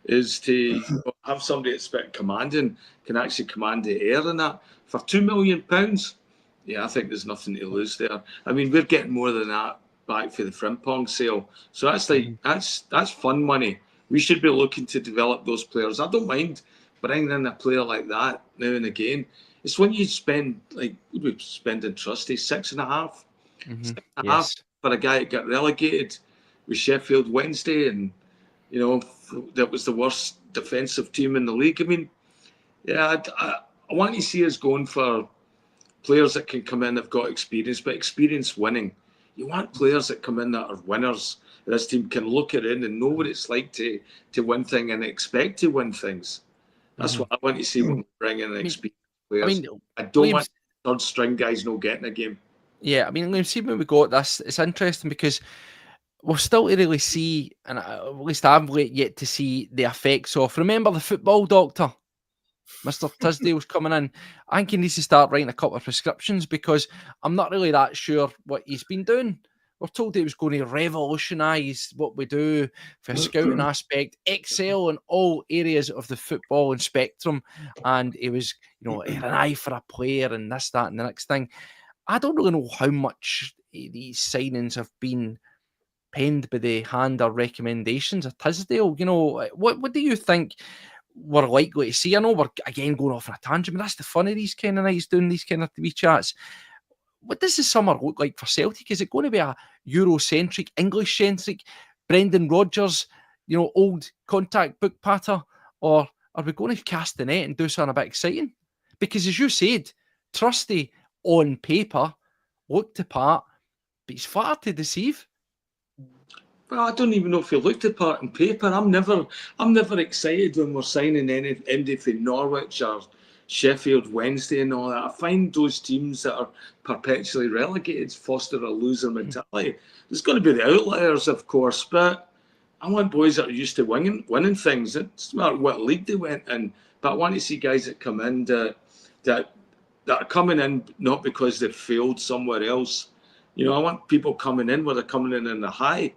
is to have somebody that's a bit commanding, can actually command the air in that. For £2 million, yeah, I think there's nothing to lose there. I mean, we're getting more than that back for the Frimpong sale. So that's fun money. We should be looking to develop those players. I don't mind bringing in a player like that now and again. It's when you spend, like we're spending Trusty, 6.5. Mm-hmm. 6.5 for a guy that got relegated with Sheffield Wednesday, and that was the worst defensive team in the league. I mean, yeah, I want to see us going for players that can come in, have got experience, but experience winning. You want players that come in that are winners. This team can look at it and know what it's like to win things and expect to win things. That's what I want to see when we bring in experienced players. I don't want third string guys not getting a game. Yeah, I mean, see when we got this, it's interesting because we're still to really see, and at least I haven't yet to see the effects of. Remember the football doctor, Mr. Tisdale's coming in. I think he needs to start writing a couple of prescriptions, because I'm not really that sure what he's been doing. We're told he was going to revolutionise what we do for a scouting aspect, excel in all areas of the football and spectrum. And he was, he had an eye for a player and this, that, and the next thing. I don't really know how much these signings have been penned by the hand or recommendations of Tisdale. What do you think we're likely to see? I know we're again going off on a tangent, but that's the fun of these kind of nights, doing these kind of TV chats. What does the summer look like for Celtic? Is it going to be a Eurocentric, English-centric, BrendanRodgers, old contact book patter? Or are we going to cast the net and do something a bit exciting? Because as you said, Trusty on paper looked the part, but he's far to deceive. Well, I don't even know if he looked the part on paper. I'm never excited when we're signing anybody from Norwich or Sheffield Wednesday and all that. I find those teams that are perpetually relegated foster a loser mentality. There's going to be the outliers, of course, but I want boys that are used to winning things. It doesn't matter what league they went in, but I want to see guys that come in that are coming in not because they've failed somewhere else. You know, I want people coming in where they're coming in the high.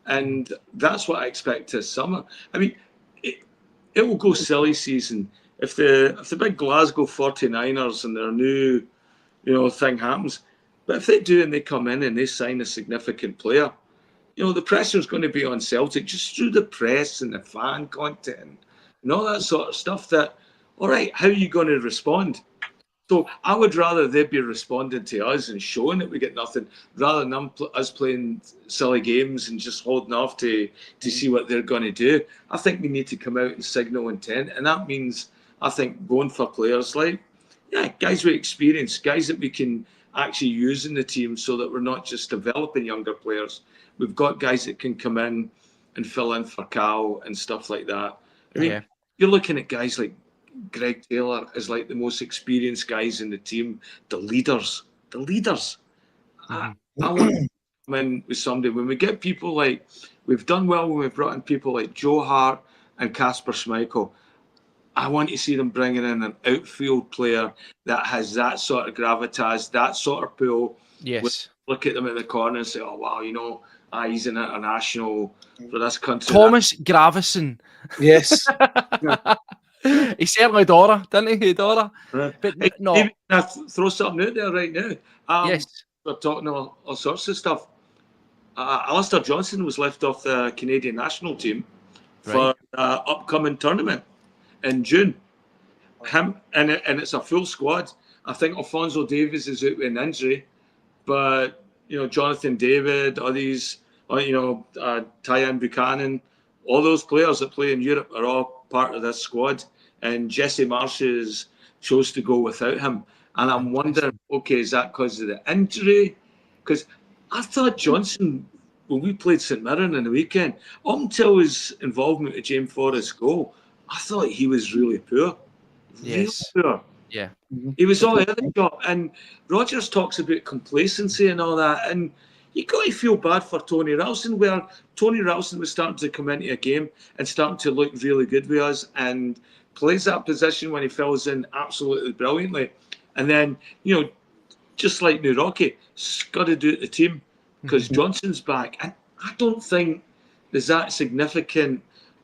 And that's what I expect this summer. I mean, it will go silly season. If the big Glasgow 49ers and their new, thing happens, but if they do and they come in and they sign a significant player, the pressure is going to be on Celtic just through the press and the fan content and all that sort of stuff that, all right, how are you going to respond? So I would rather they be responding to us and showing that we get nothing rather than us playing silly games and just holding off to see what they're going to do. I think we need to come out and signal intent. And that means, I think, going for players like, guys with experience, guys that we can actually use in the team so that we're not just developing younger players. We've got guys that can come in and fill in for Cal and stuff like that. I mean, you're looking at guys like Greg Taylor is like the most experienced guys in the team, the leaders. I want to come in with somebody. When we get people like, we've done well when we've brought in people like Joe Hart and Kasper Schmeichel. I want to see them bringing in an outfield player that has that sort of gravitas, that sort of pull. Yes. Look at them in the corner and say, oh, wow, he's an international for this country. Thomas Gravison. Yes. He certainly Dora, didn't he, Dora? But no. Can I throw something out there right now? Yes. We're talking all sorts of stuff. Alistair Johnson was left off the Canadian national team for the upcoming tournament in June. And it's a full squad. I think Alphonso Davies is out with an injury, but Jonathan David, all these, Tyan Buchanan, all those players that play in Europe are all part of this squad. And Jesse Marsh's chose to go without him. And I'm wondering, okay, is that because of the injury? Because I thought Johnson, when we played St Mirren on the weekend, up until his involvement with James Forrest's goal, I thought he was really poor. Yes. Really poor. Yeah. He was all over the shop. And Rodgers talks about complacency and all that. And you got to feel bad for Tony Ralston, where Tony Ralston was starting to come into a game and starting to look really good with us and plays that position when he fills in absolutely brilliantly. And then, just like New Rocky, got to do it the team because Johnson's back. And I don't think there's that significant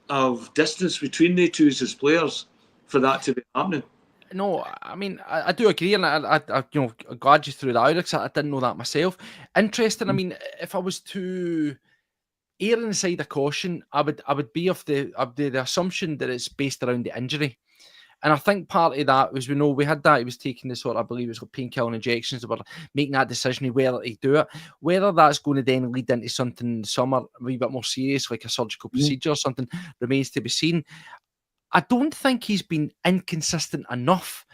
of distance between the two as players for that to be happening. No, I mean, I do agree, and I glad you threw that out because I didn't know that myself. Interesting. I mean, if I was to err on the side of caution, I would be of the assumption that it's based around the injury. And I think part of that was, we had that, he was taking the sort of, I believe it was like painkilling injections, they were making that decision of whether to do it. Whether that's going to then lead into something in the summer, a wee bit more serious, like a surgical procedure or something, remains to be seen. I don't think he's been inconsistent enough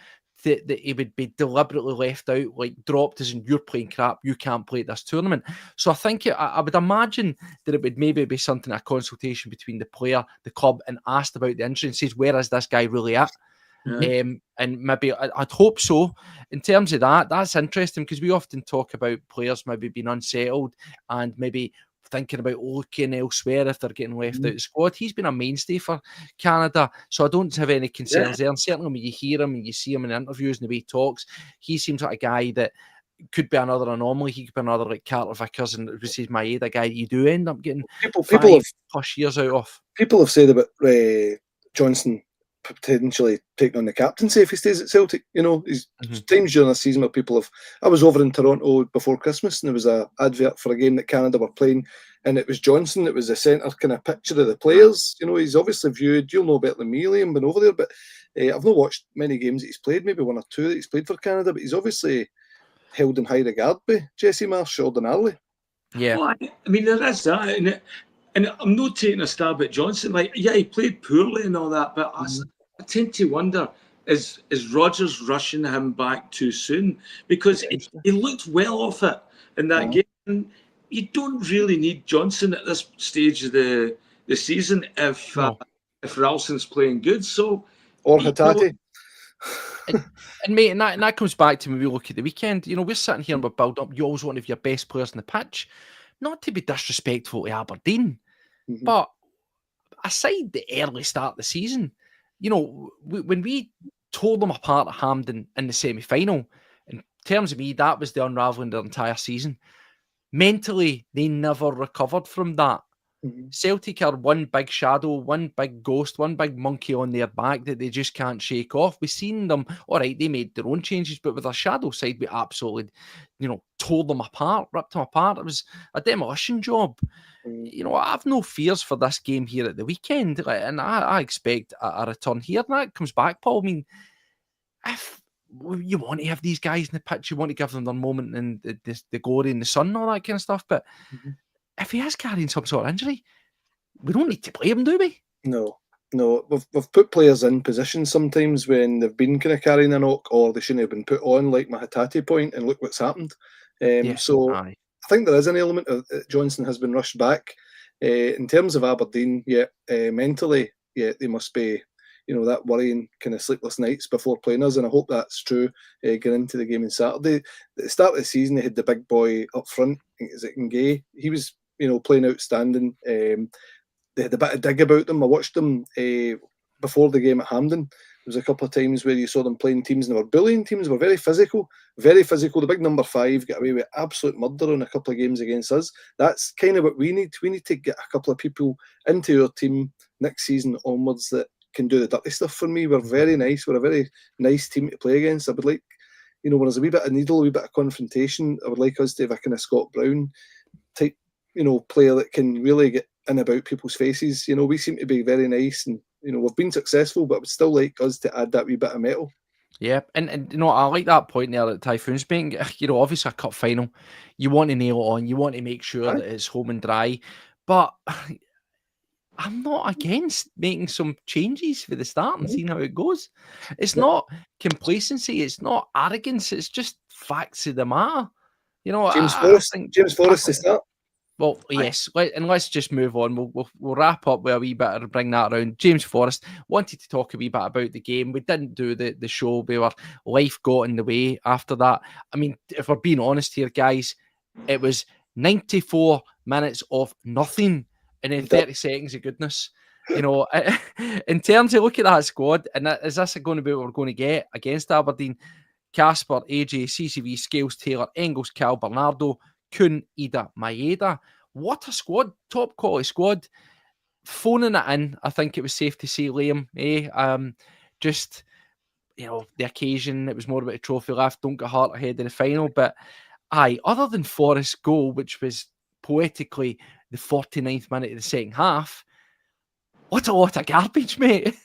that he would be deliberately left out, like dropped as in, you're playing crap, you can't play at this tournament. So I think I would imagine that it would maybe be something, a consultation between the player, the club, and asked about the injury and says, where is this guy really at? And maybe I'd hope so. In terms of that, that's interesting because we often talk about players maybe being unsettled and maybe thinking about looking elsewhere if they're getting left out of the squad. He's been a mainstay for Canada, so I don't have any concerns there. And certainly when you hear him and you see him in interviews and the way he talks, he seems like a guy that could be another anomaly. He could be another like Carter Vickers and Russes Maeda guy that you do end up getting people 5+ years out of. People have said about Johnson potentially taking on the captaincy if he stays at Celtic. There's times during the season where people have... I was over in Toronto before Christmas and there was an advert for a game that Canada were playing and it was Johnson that was the centre kind of picture of the players. He's obviously viewed... You'll know better than me, Liam, been over there, but I've not watched many games that he's played, maybe one or two that he's played for Canada, but he's obviously held in high regard by Jesse Marsh ordinarily. Yeah. Well, I mean, there is that, and I'm not taking a stab at Johnson. Like, he played poorly and all that, but I tend to wonder, is Rodgers rushing him back too soon? Because he looked well off it in that game. And you don't really need Johnson at this stage of the season if Ralston's playing good. So or Hatate. And mate, and that comes back to when we look at the weekend. You know, we're sitting here and we're building up. You always want to have your best players on the pitch. Not to be disrespectful to Aberdeen, but aside the early start of the season, you know, when we tore them apart at Hampden in the semi-final, in terms of me, that was the unravelling of their entire season. Mentally, they never recovered from that. Celtic are one big shadow, one big ghost, one big monkey on their back that they just can't shake off. We've seen them, all right, they made their own changes, but with their shadow side, we absolutely, you know, tore them apart, ripped them apart. It was a demolition job. You know, I have no fears for this game here at the weekend, and I expect a return here. And that comes back, Paul. I mean, if you want to have these guys in the pitch, you want to give them their moment and the glory and the sun and all that kind of stuff, but if he is carrying some sort of injury, we don't need to play him, do we? No. We've put players in positions sometimes when they've been kind of carrying a knock or they shouldn't have been put on, like my Hatate point, and look what's happened. I think there is an element of Johnson has been rushed back. In terms of Aberdeen, mentally, they must be, you know, that worrying kind of sleepless nights before playing us, and I hope that's true going into the game on Saturday. At the start of the season, they had the big boy up front. Is it Ngay? He was, you know, playing outstanding. They had a bit of dig about them. I watched them before the game at Hampden. There was a couple of times where you saw them playing teams and they were bullying teams. They were very physical, very physical. The big number 5 got away with absolute murder on a couple of games against us. That's kind of what we need. We need to get a couple of people into our team next season onwards that can do the dirty stuff for me. We're very nice. We're a very nice team to play against. I would like, you know, when there's a wee bit of needle, a wee bit of confrontation, I would like us to have a kind of Scott Brown type, you know, player that can really get in about people's faces. You know, we seem to be very nice and, you know, we've been successful, but I would still like us to add that wee bit of metal. Yeah, and you know, I like that point there that Typhoon's being, you know, obviously a cup final. You want to nail it on, you want to make sure that it's home and dry, but I'm not against making some changes for the start and seeing how it goes. It's not complacency, it's not arrogance, it's just facts of the matter. You know, James Forrest to start. Well, yes, let's just move on. We'll wrap up with a wee bit and bring that around. James Forrest wanted to talk a wee bit about the game. We didn't do the show. Life got in the way after that. I mean, if we're being honest here, guys, it was 94 minutes of nothing and then 30 seconds of goodness. You know, in terms of look at that squad, and is this going to be what we're going to get against Aberdeen? Casper, AJ, CCV, Scales, Taylor, Engles, Cal, Bernardo, Kuhn, Ida, Maeda. What a squad. Top quality squad. Phoning it in, I think it was safe to say, Liam. Just, you know, the occasion, it was more about a trophy left. Don't get hurt ahead of the final. But, other than Forrest's goal, which was poetically the 49th minute of the second half, what a lot of garbage, mate.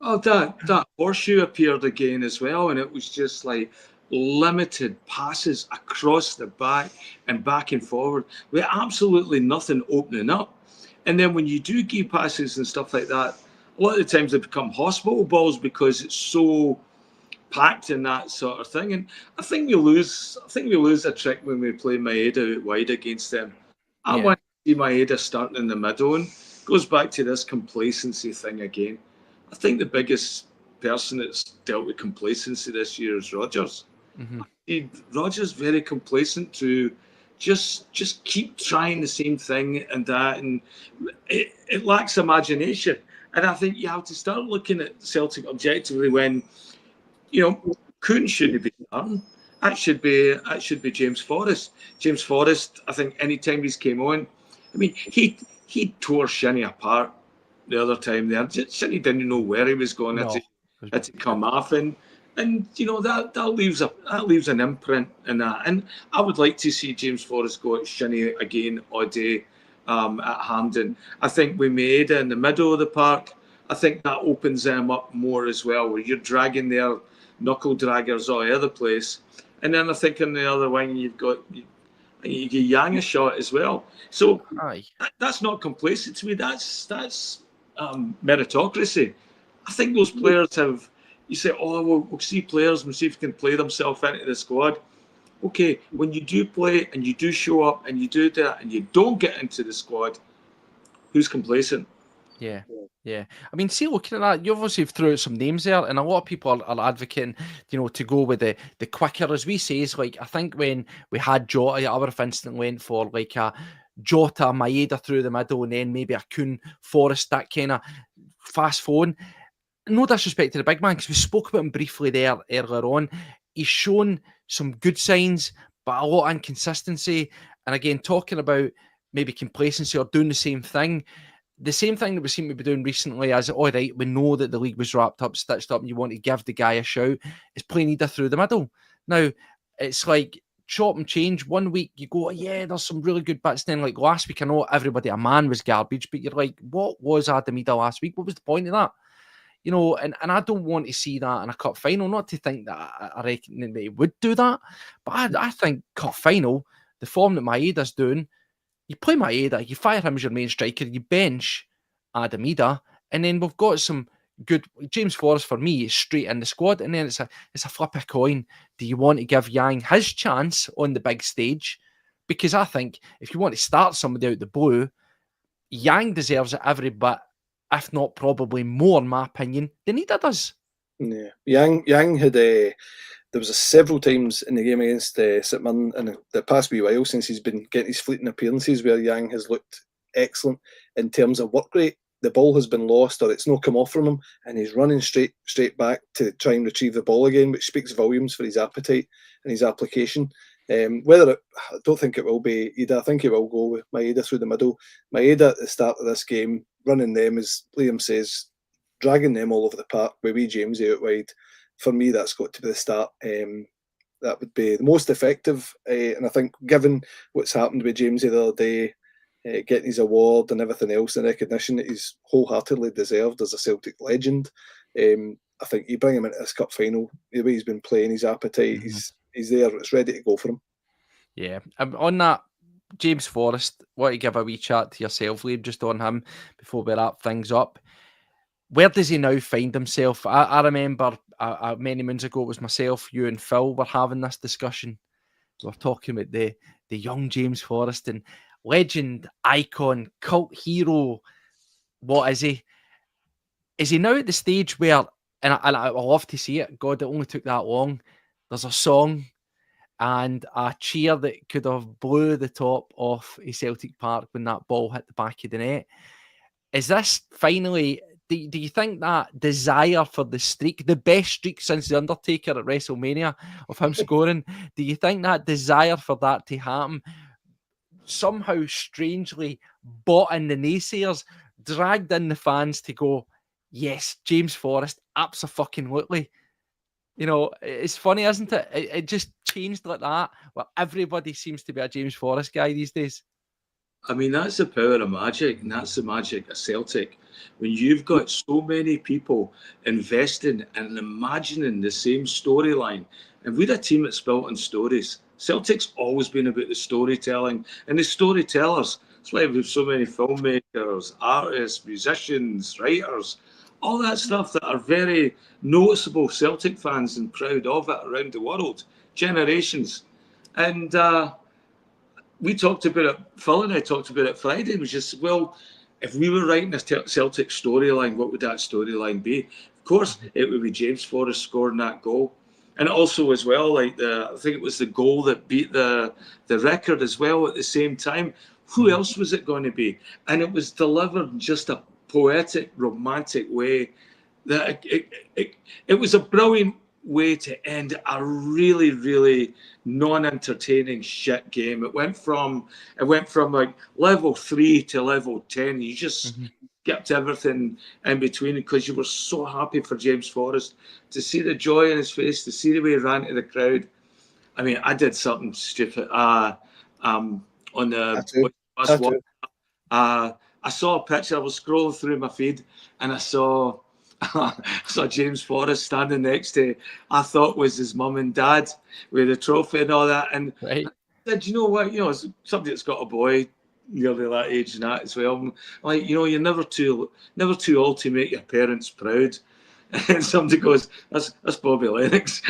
Oh, that horseshoe appeared again as well, and it was just like limited passes across the back and back and forward with absolutely nothing opening up. And then when you do give passes and stuff like that, a lot of the times they become hospital balls because it's so packed in that sort of thing. And I think we lose a trick when we play Maeda out wide against them. I want to see Maeda starting in the middle, and goes back to this complacency thing again. I think the biggest person that's dealt with complacency this year is Rodgers. Rodgers very complacent to just keep trying the same thing and that, and it lacks imagination. And I think you have to start looking at Celtic objectively when, you know, Kuhn shouldn't be starting. That should be James Forrest. James Forrest, I think any time he's came on, I mean, he tore Shinnie apart the other time there. Shinnie didn't know where he was going. Had to come off, and you know that leaves an imprint in that. And I would like to see James Forrest go at Shinnie again all day at Hampden. I think we made it in the middle of the park. I think that opens them up more as well, where you're dragging their knuckle draggers all over the place. And then I think on the other wing you get Yang a shot as well. So that's not complacency to me. That's meritocracy. I think those players have. You say, oh, we'll see players and see if they can play themselves into the squad. Okay, when you do play and you do show up and you do that and you don't get into the squad, who's complacent? Yeah. I mean, see, looking at that, you obviously threw out some names there, and a lot of people are advocating, to go with the quicker, as we say, is like, I think when we had Jota, I would have instantly went for like a Jota, Maeda through the middle, and then maybe a Kuhn, Forrest, that kind of fast phone. No disrespect to the big man, because we spoke about him briefly there earlier on. He's shown some good signs, but a lot of inconsistency. And again, talking about maybe complacency or doing the same thing that we seem to be doing recently, as all right, we know that the league was wrapped up, stitched up, and you want to give the guy a shout, is playing either through the middle. Now, it's like chop and change. One week you go, yeah, there's some really good bits. Then, like last week, I know everybody, a man was garbage, but you're like, what was Adamida last week? What was the point of that? And I don't want to see that in a cup final. Not to think that I reckon that he would do that, but I think cup final, the form that Maeda's doing, you play Maeda, you fire him as your main striker, you bench Adamida, and then we've got some good. James Forrest for me is straight in the squad, and then it's a flip a coin. Do you want to give Yang his chance on the big stage? Because I think if you want to start somebody out the blue, Yang deserves it every bit, if not probably more, in my opinion, than Ida does. Yeah, Yang had. There was several times in the game against St Mirren in the past wee while since he's been getting his fleeting appearances where Yang has looked excellent in terms of work rate. The ball has been lost or it's not come off from him, and he's running straight back to try and retrieve the ball again, which speaks volumes for his appetite and his application. I don't think it will be Ida. I think he will go with Maeda through the middle. Maeda at the start of this game, running them, as Liam says, dragging them all over the park with wee Jamesy out wide. For me, that's got to be the start. That would be the most effective. And I think given what's happened with Jamesy the other day, getting his award and everything else, and recognition that he's wholeheartedly deserved as a Celtic legend, I think you bring him into this cup final, the way he's been playing, his appetite, he's there, it's ready to go for him. Yeah. On that, James Forrest, want to give a wee chat to yourself, Liam, just on him before we wrap things up. Where does he now find himself? I remember many moons ago, it was myself, you and Phil were having this discussion. We were talking about the young James Forrest, and legend, icon, cult hero. What is he? Is he now at the stage where, and I love to see it, God, it only took that long, there's a song and a cheer that could have blew the top off a Celtic Park when that ball hit the back of the net. Is this finally... Do you think that desire for the streak, the best streak since The Undertaker at WrestleMania of him scoring, do you think that desire for that to happen somehow strangely bought in the naysayers, dragged in the fans to go, yes, James Forrest, abso-fucking-lutely. It's funny, isn't it? It just changed like that. Well, everybody seems to be a James Forrest guy these days. I mean, that's the power of magic, and that's the magic of Celtic. When you've got so many people investing and imagining the same storyline, and we're a team that's built on stories. Celtic's always been about the storytelling and the storytellers. That's why we have so many filmmakers, artists, musicians, writers, all that stuff that are very noticeable Celtic fans and proud of it around the world, generations. And we talked about it, Phil and I talked about it Friday, it was just, well, if we were writing a Celtic storyline, what would that storyline be? Of course, it would be James Forrest scoring that goal. And also as well, I think it was the goal that beat the record as well at the same time. Who else was it going to be? And it was delivered in just a poetic, romantic way. That it was a brilliant way to end a really, really non-entertaining shit game. It went from like level 3 to level 10. You just skipped everything in between because you were so happy for James Forrest to see the joy in his face, to see the way he ran to the crowd. I mean, I did something stupid on the bus walk. I saw a picture. I was scrolling through my feed and I saw James Forrest standing next to, I thought was his mum and dad with the trophy and all that. And I said, you know what? Somebody that's got a boy nearly that age and that as well. Like, you're never too old to make your parents proud. And somebody goes, that's Bobby Lennox.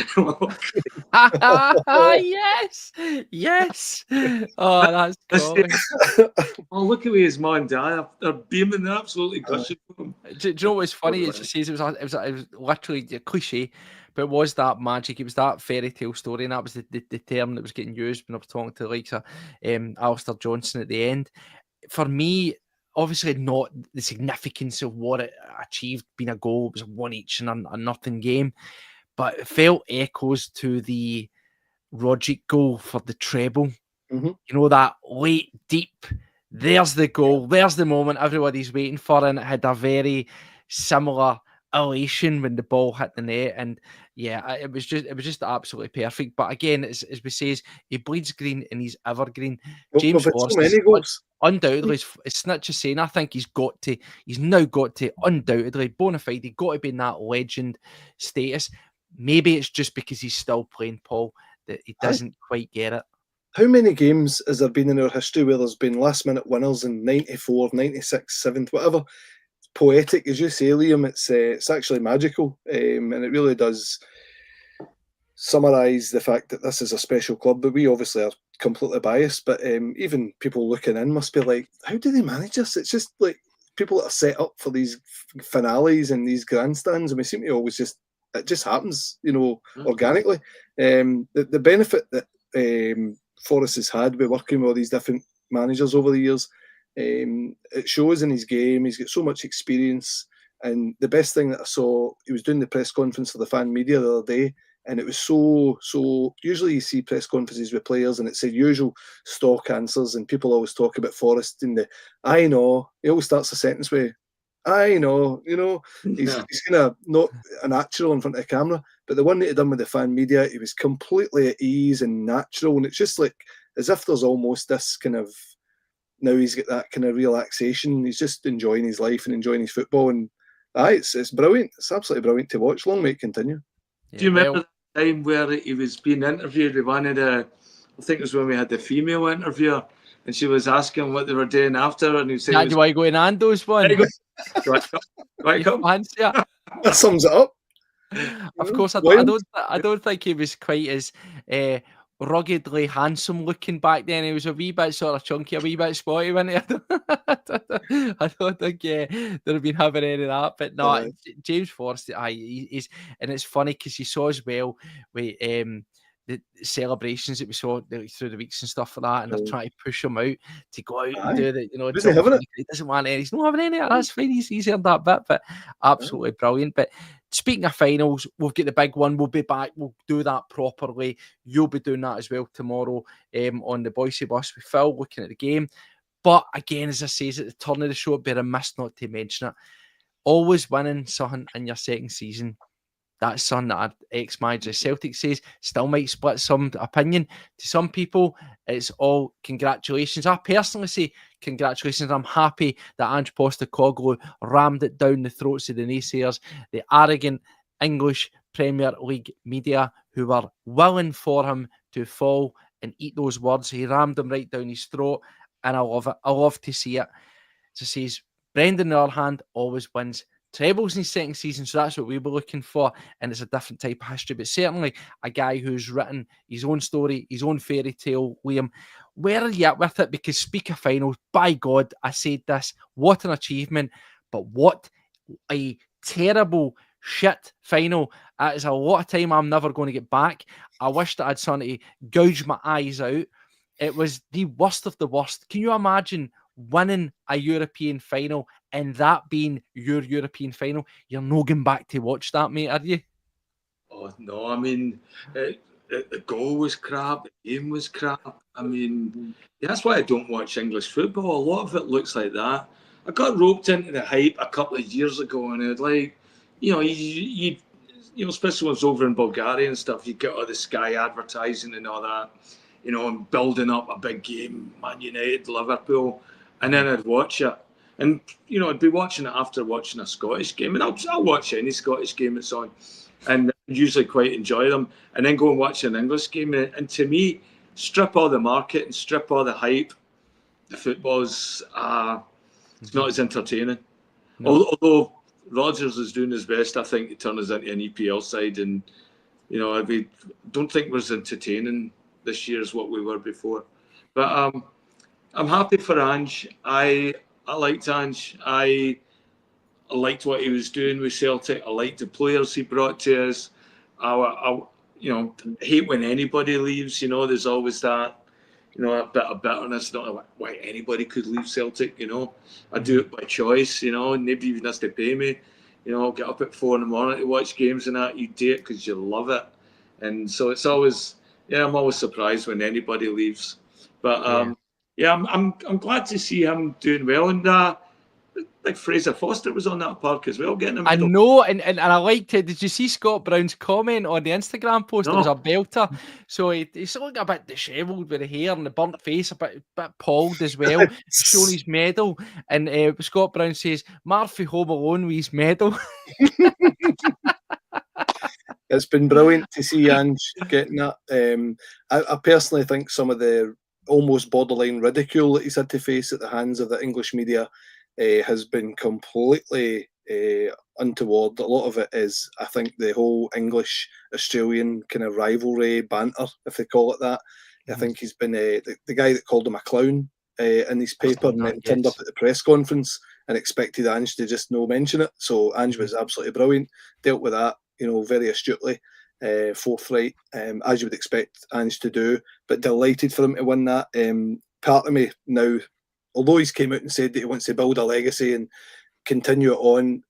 Yes, yes. Oh, that's quality. Oh, look at his mum and dad. They're beaming. They're absolutely gushing for him. Do you know what's funny? It just says it was literally a cliche, but it was that magic. It was that fairy tale story, and that was the term that was getting used when I was talking to the likes of Alistair Johnson at the end. For me, obviously not the significance of what it achieved being a goal. It was a one each and a nothing game, but it felt echoes to the Rodgers goal for the treble. Mm-hmm. You know, that late, deep, there's the goal, there's the moment everybody's waiting for, and it had a very similar elation when the ball hit the net. And yeah, it was just absolutely perfect. But again, as we say, he bleeds green and he's evergreen. James Forrest, so many goals. Undoubtedly, as Snitch is saying, I think he's now got to, undoubtedly, bona fide, he's got to be in that legend status. Maybe it's just because he's still playing, Paul, that he doesn't quite get it. How many games has there been in our history where there's been last-minute winners in 94, 96, 7th, whatever? It's poetic, as you say, Liam. It's actually magical, and it really does summarise the fact that this is a special club. But we obviously are completely biased. But even people looking in must be like, how do they manage this? It's just like people that are set up for these finales and these grandstands, and we seem to always it just happens, organically. The benefit that Forrest has had with working with all these different managers over the years, it shows in his game. He's got so much experience, and the best thing that I saw, he was doing the press conference for the fan media the other day, and it was so usually you see press conferences with players and it's the usual stock answers, and people always talk about Forrest in the I know. He always starts a sentence with I know, he's kind of not a natural in front of the camera, but the one that he done with the fan media, he was completely at ease and natural, and it's just like as if there's almost this kind of, now he's got that kind of relaxation. He's just enjoying his life and enjoying his football, and it's brilliant. It's absolutely brilliant to watch. Long may it continue. Do you remember the time where he was being interviewed with one of the, I think it was when we had the female interviewer, and she was asking what they were doing after, and he said, do you want to go in Nando's one? Right, come. That sums it up. Of course, I don't think he was quite as ruggedly handsome looking back then. He was a wee bit sort of chunky, a wee bit spotty, wasn't he? I don't think they'd have been having any of that. But no, James Forrest, he's, and it's funny because you saw as well with the celebrations that we saw through the weeks and stuff like that, and they're trying to push him out to go out and do that. He doesn't want any. He's not having any. That's fine. He's earned that bit, but absolutely brilliant. But speaking of finals, we've got the big one. We'll be back. We'll do that properly. You'll be doing that as well tomorrow on the Boise Bus with Phil, looking at the game. But again, as I say, at the turn of the show, it'd be remiss not to mention it. Always winning something in your second season. That's something that our ex-manager Celtic says still might split some opinion. To some people, it's all congratulations. I personally say congratulations. I'm happy that Ange Postecoglou rammed it down the throats of the naysayers, the arrogant English Premier League media who were willing for him to fall and eat those words. He rammed them right down his throat, and I love it. I love to see it. As it says, Brendan, on the other hand, always wins trebles in his second season, so that's what we were looking for, and it's a different type of history, but certainly a guy who's written his own story, his own fairy tale. Liam, where are you at with it? Because speak of finals, by God, I said this, what an achievement, but what a terrible shit final. It is a lot of time I'm never going to get back. I wish that I had something to gouge my eyes out. It was the worst of the worst. Can you imagine winning a European final and that being your European final? You're not going back to watch that, mate, are you? Oh, no, I mean, the goal was crap, the game was crap. I mean, that's why I don't watch English football. A lot of it looks like that. I got roped into the hype a couple of years ago, and it especially when it's over in Bulgaria and stuff, you get all the Sky advertising and all that, and building up a big game, Man United, Liverpool, and then I'd watch it. And, I'd be watching it after watching a Scottish game. And I'll watch any Scottish game that's on. And I usually quite enjoy them. And then go and watch an English game. And to me, strip all the market and strip all the hype. The football's it's not as entertaining. No. Although Rodgers is doing his best, I think, to turn us into an EPL side, and I don't think we're as entertaining this year as what we were before. But I'm happy for Ange. I liked Ange. I liked what he was doing with Celtic. I liked the players he brought to us. I hate when anybody leaves. There's always that, a bit of bitterness. Don't know why anybody could leave Celtic. I do it by choice. Nobody even has to pay me. I'll get up at 4 a.m. to watch games and that. You do it because you love it, and so it's always, I'm always surprised when anybody leaves. But I'm glad to see him doing well, and like Fraser Foster was on that park as well, getting him. I know, and I liked it. Did you see Scott Brown's comment on the Instagram post? No. It was a belter. So he's looking a bit dishevelled with the hair and the burnt face, a bit palled as well, showing his medal. And Scott Brown says, Murphy home alone with his medal. It's been brilliant to see Ange getting that. I personally think some of the almost borderline ridicule that he's had to face at the hands of the English media has been completely untoward. A lot of it is, I think, the whole English-Australian kind of rivalry banter, if they call it that. I think he's been the guy that called him a clown in his paper and then turned up at the press conference and expected Ange to just no mention it. So Ange was absolutely brilliant, dealt with that, very astutely, forthright, as you would expect Ange to do, but delighted for him to win that. Part of me now, although he's came out and said that he wants to build a legacy and continue it on,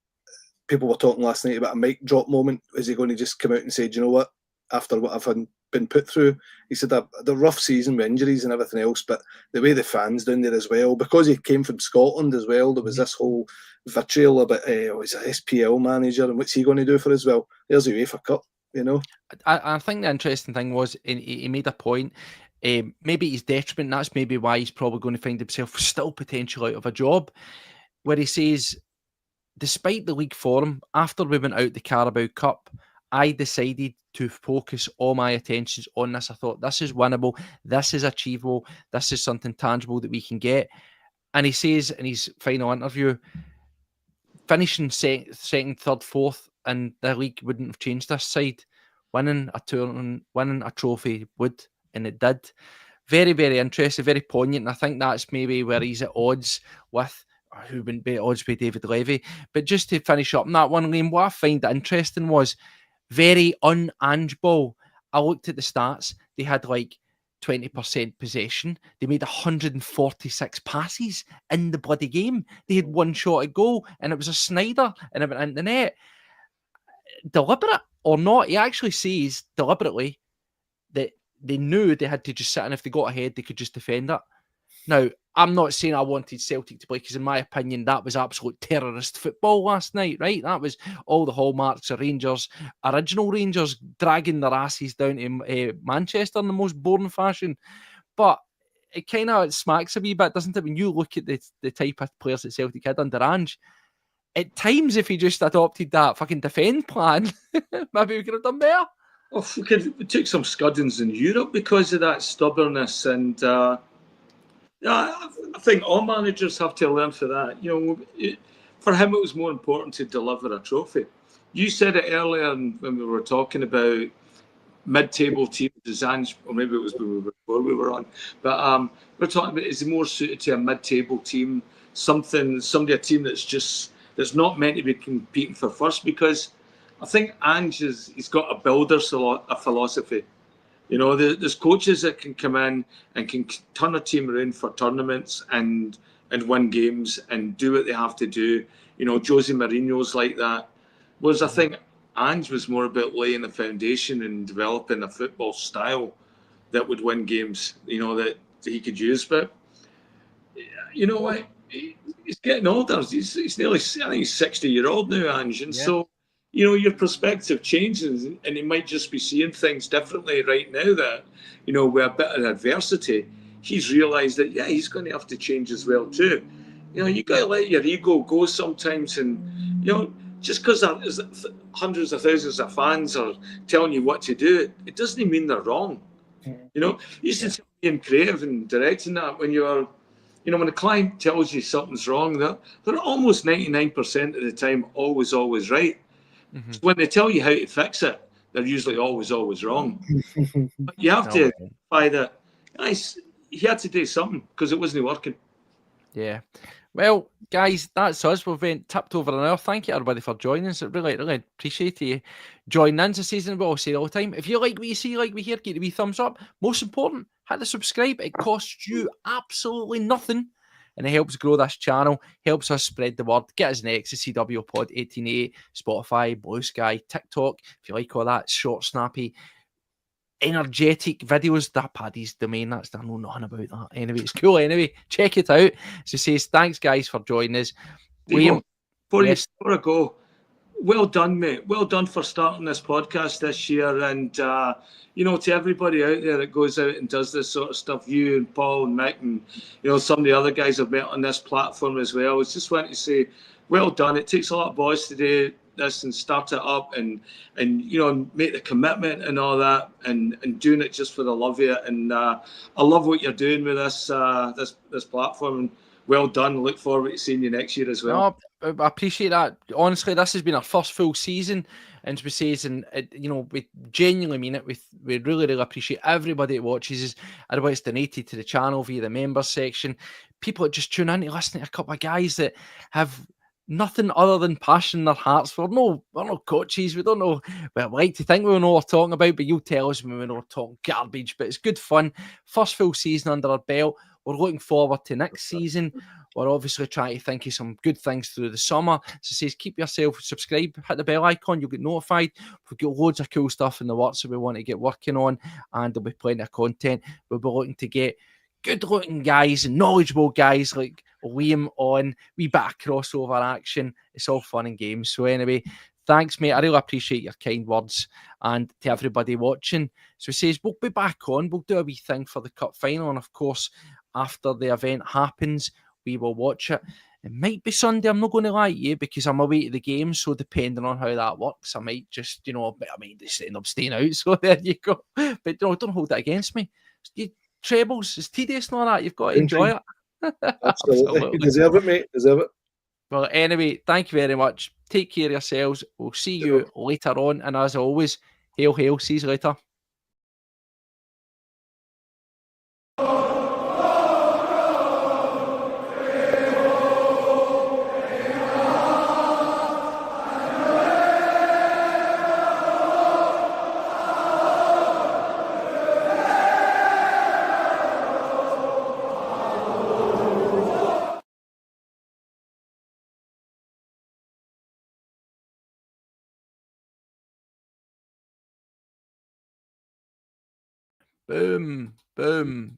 people were talking last night about a mic drop moment. Is he going to just come out and say, do you know what, after what I've been put through? He said the rough season with injuries and everything else, but the way the fans down there as well, because he came from Scotland as well, there was this whole vitriol about he's an SPL manager and what's he going to do for us? Well, there's a UEFA Cup, I think the interesting thing was he made a point. Maybe he's detriment. That's maybe why he's probably going to find himself still potentially out of a job. Where he says, despite the league form, after we went out the Carabao Cup, I decided to focus all my attentions on this. I thought, this is winnable, this is achievable, this is something tangible that we can get. And he says in his final interview, finishing second, third, fourth in the league wouldn't have changed this side. Winning a tournament, winning a trophy would, and it did. Very, very interesting, very poignant. And I think that's maybe where he's at odds with, who wouldn't be at odds with David Levy. But just to finish up on that one, Liam, what I find interesting was very un-Ange ball. I looked at the stats. They had like 20% possession. They made 146 passes in the bloody game. They had one shot at goal, and it was a Snyder, and it went into the net. Deliberate or not, he actually says deliberately that they knew they had to just sit, and if they got ahead, they could just defend it. Now, I'm not saying I wanted Celtic to play, because in my opinion, that was absolute terrorist football last night, right? That was all the hallmarks of Rangers, original Rangers, dragging their asses down to Manchester in the most boring fashion. But it kind of smacks a wee bit, doesn't it, when you look at the type of players that Celtic had under Ange. At times, if he just adopted that fucking defend plan, maybe we could have done better. Well, we took some scuddings in Europe because of that stubbornness, and I think all managers have to learn for that. For him, it was more important to deliver a trophy. You said it earlier when we were talking about mid-table teams, or maybe it was before we were on, but we're talking about, is he more suited to a mid-table team, a team that's not meant to be competing for first? Because I think Ange he's got a builder's philosophy. There's coaches that can come in and can turn a team around for tournaments and win games and do what they have to do. Jose Mourinho's like that. Whereas I think Ange was more about laying the foundation and developing a football style that would win games, that he could use. But, what? He's getting older. He's nearly, I think he's 60-year-old now, Ange. And so, your perspective changes, and he might just be seeing things differently right now that, with a bit of adversity, he's realised that, he's going to have to change as well too. You got to let your ego go sometimes, and, just because there's hundreds of thousands of fans are telling you what to do, it doesn't mean they're wrong. You used to tell me in creative and directing that when you were, You know, when a client tells you something's wrong, they're almost 99% of the time always right. Mm-hmm. So when they tell you how to fix it, they're usually always wrong. But you have to find that, guys, he had to do something because it wasn't working. Yeah. Well, guys, that's us. We've tipped over an hour. Thank you, everybody, for joining us. I really appreciate you joining in this season. We'll say all the time. If you like what you see, like we hear, get a wee thumbs up. Most important, hit the subscribe. It costs you absolutely nothing. And it helps grow this channel, helps us spread the word. Get us next to CW Pod 1888, Spotify, Blue Sky, TikTok. If you like all that short, snappy, energetic videos, that Paddy's domain. That's, I know nothing about that. Anyway, it's cool. Anyway, check it out. So says, thanks guys for joining us. William, before I go, well done, mate. Well done for starting this podcast this year. And you know, to everybody out there that goes out and does this sort of stuff, you and Paul and Mick and, you know, some of the other guys I've met on this platform as well. I just want to say, well done. It takes a lot of boys to do this and start it up and you know, make the commitment and all that, and doing it just for the love of it. And I love what you're doing with this this platform. Well done. Look forward to seeing you next year as well. No, I appreciate that. Honestly, this has been our first full season, and we say, and you know, we genuinely mean it. We really appreciate everybody that watches us, everybody that's donated to the channel via the members section, people that just tune in to listen to a couple of guys that have nothing other than passion in their hearts. We're no coaches. We don't know. Well, we like to think we know what we're talking about, but you'll tell us when we know we're talking garbage. But it's good fun. First full season under our belt. We're looking forward to next season. We're obviously trying to think of some good things through the summer. So it says, keep yourself subscribed, hit the bell icon, you'll get notified. We've got loads of cool stuff in the works that we want to get working on, and there'll be plenty of content. We'll be looking to get good-looking guys and knowledgeable guys like Liam on. We bit of crossover action. It's all fun and games. So anyway, thanks, mate. I really appreciate your kind words, and to everybody watching. So it says, we'll be back on. We'll do a wee thing for the cup final, and of course, after the event happens, we will watch it. It might be Sunday, I'm not going to lie to you, because I'm away to the game. So depending on how that works, I might just, you know, I might just end up staying out. So there you go. But no, don't hold that against me. Trebles, it's tedious and all that. You've got to enjoy it. Absolutely. You deserve it, mate. Deserve it. Well, anyway, thank you very much. Take care of yourselves. We'll see you later on. And as always, hail, hail. See you later. Boom, boom.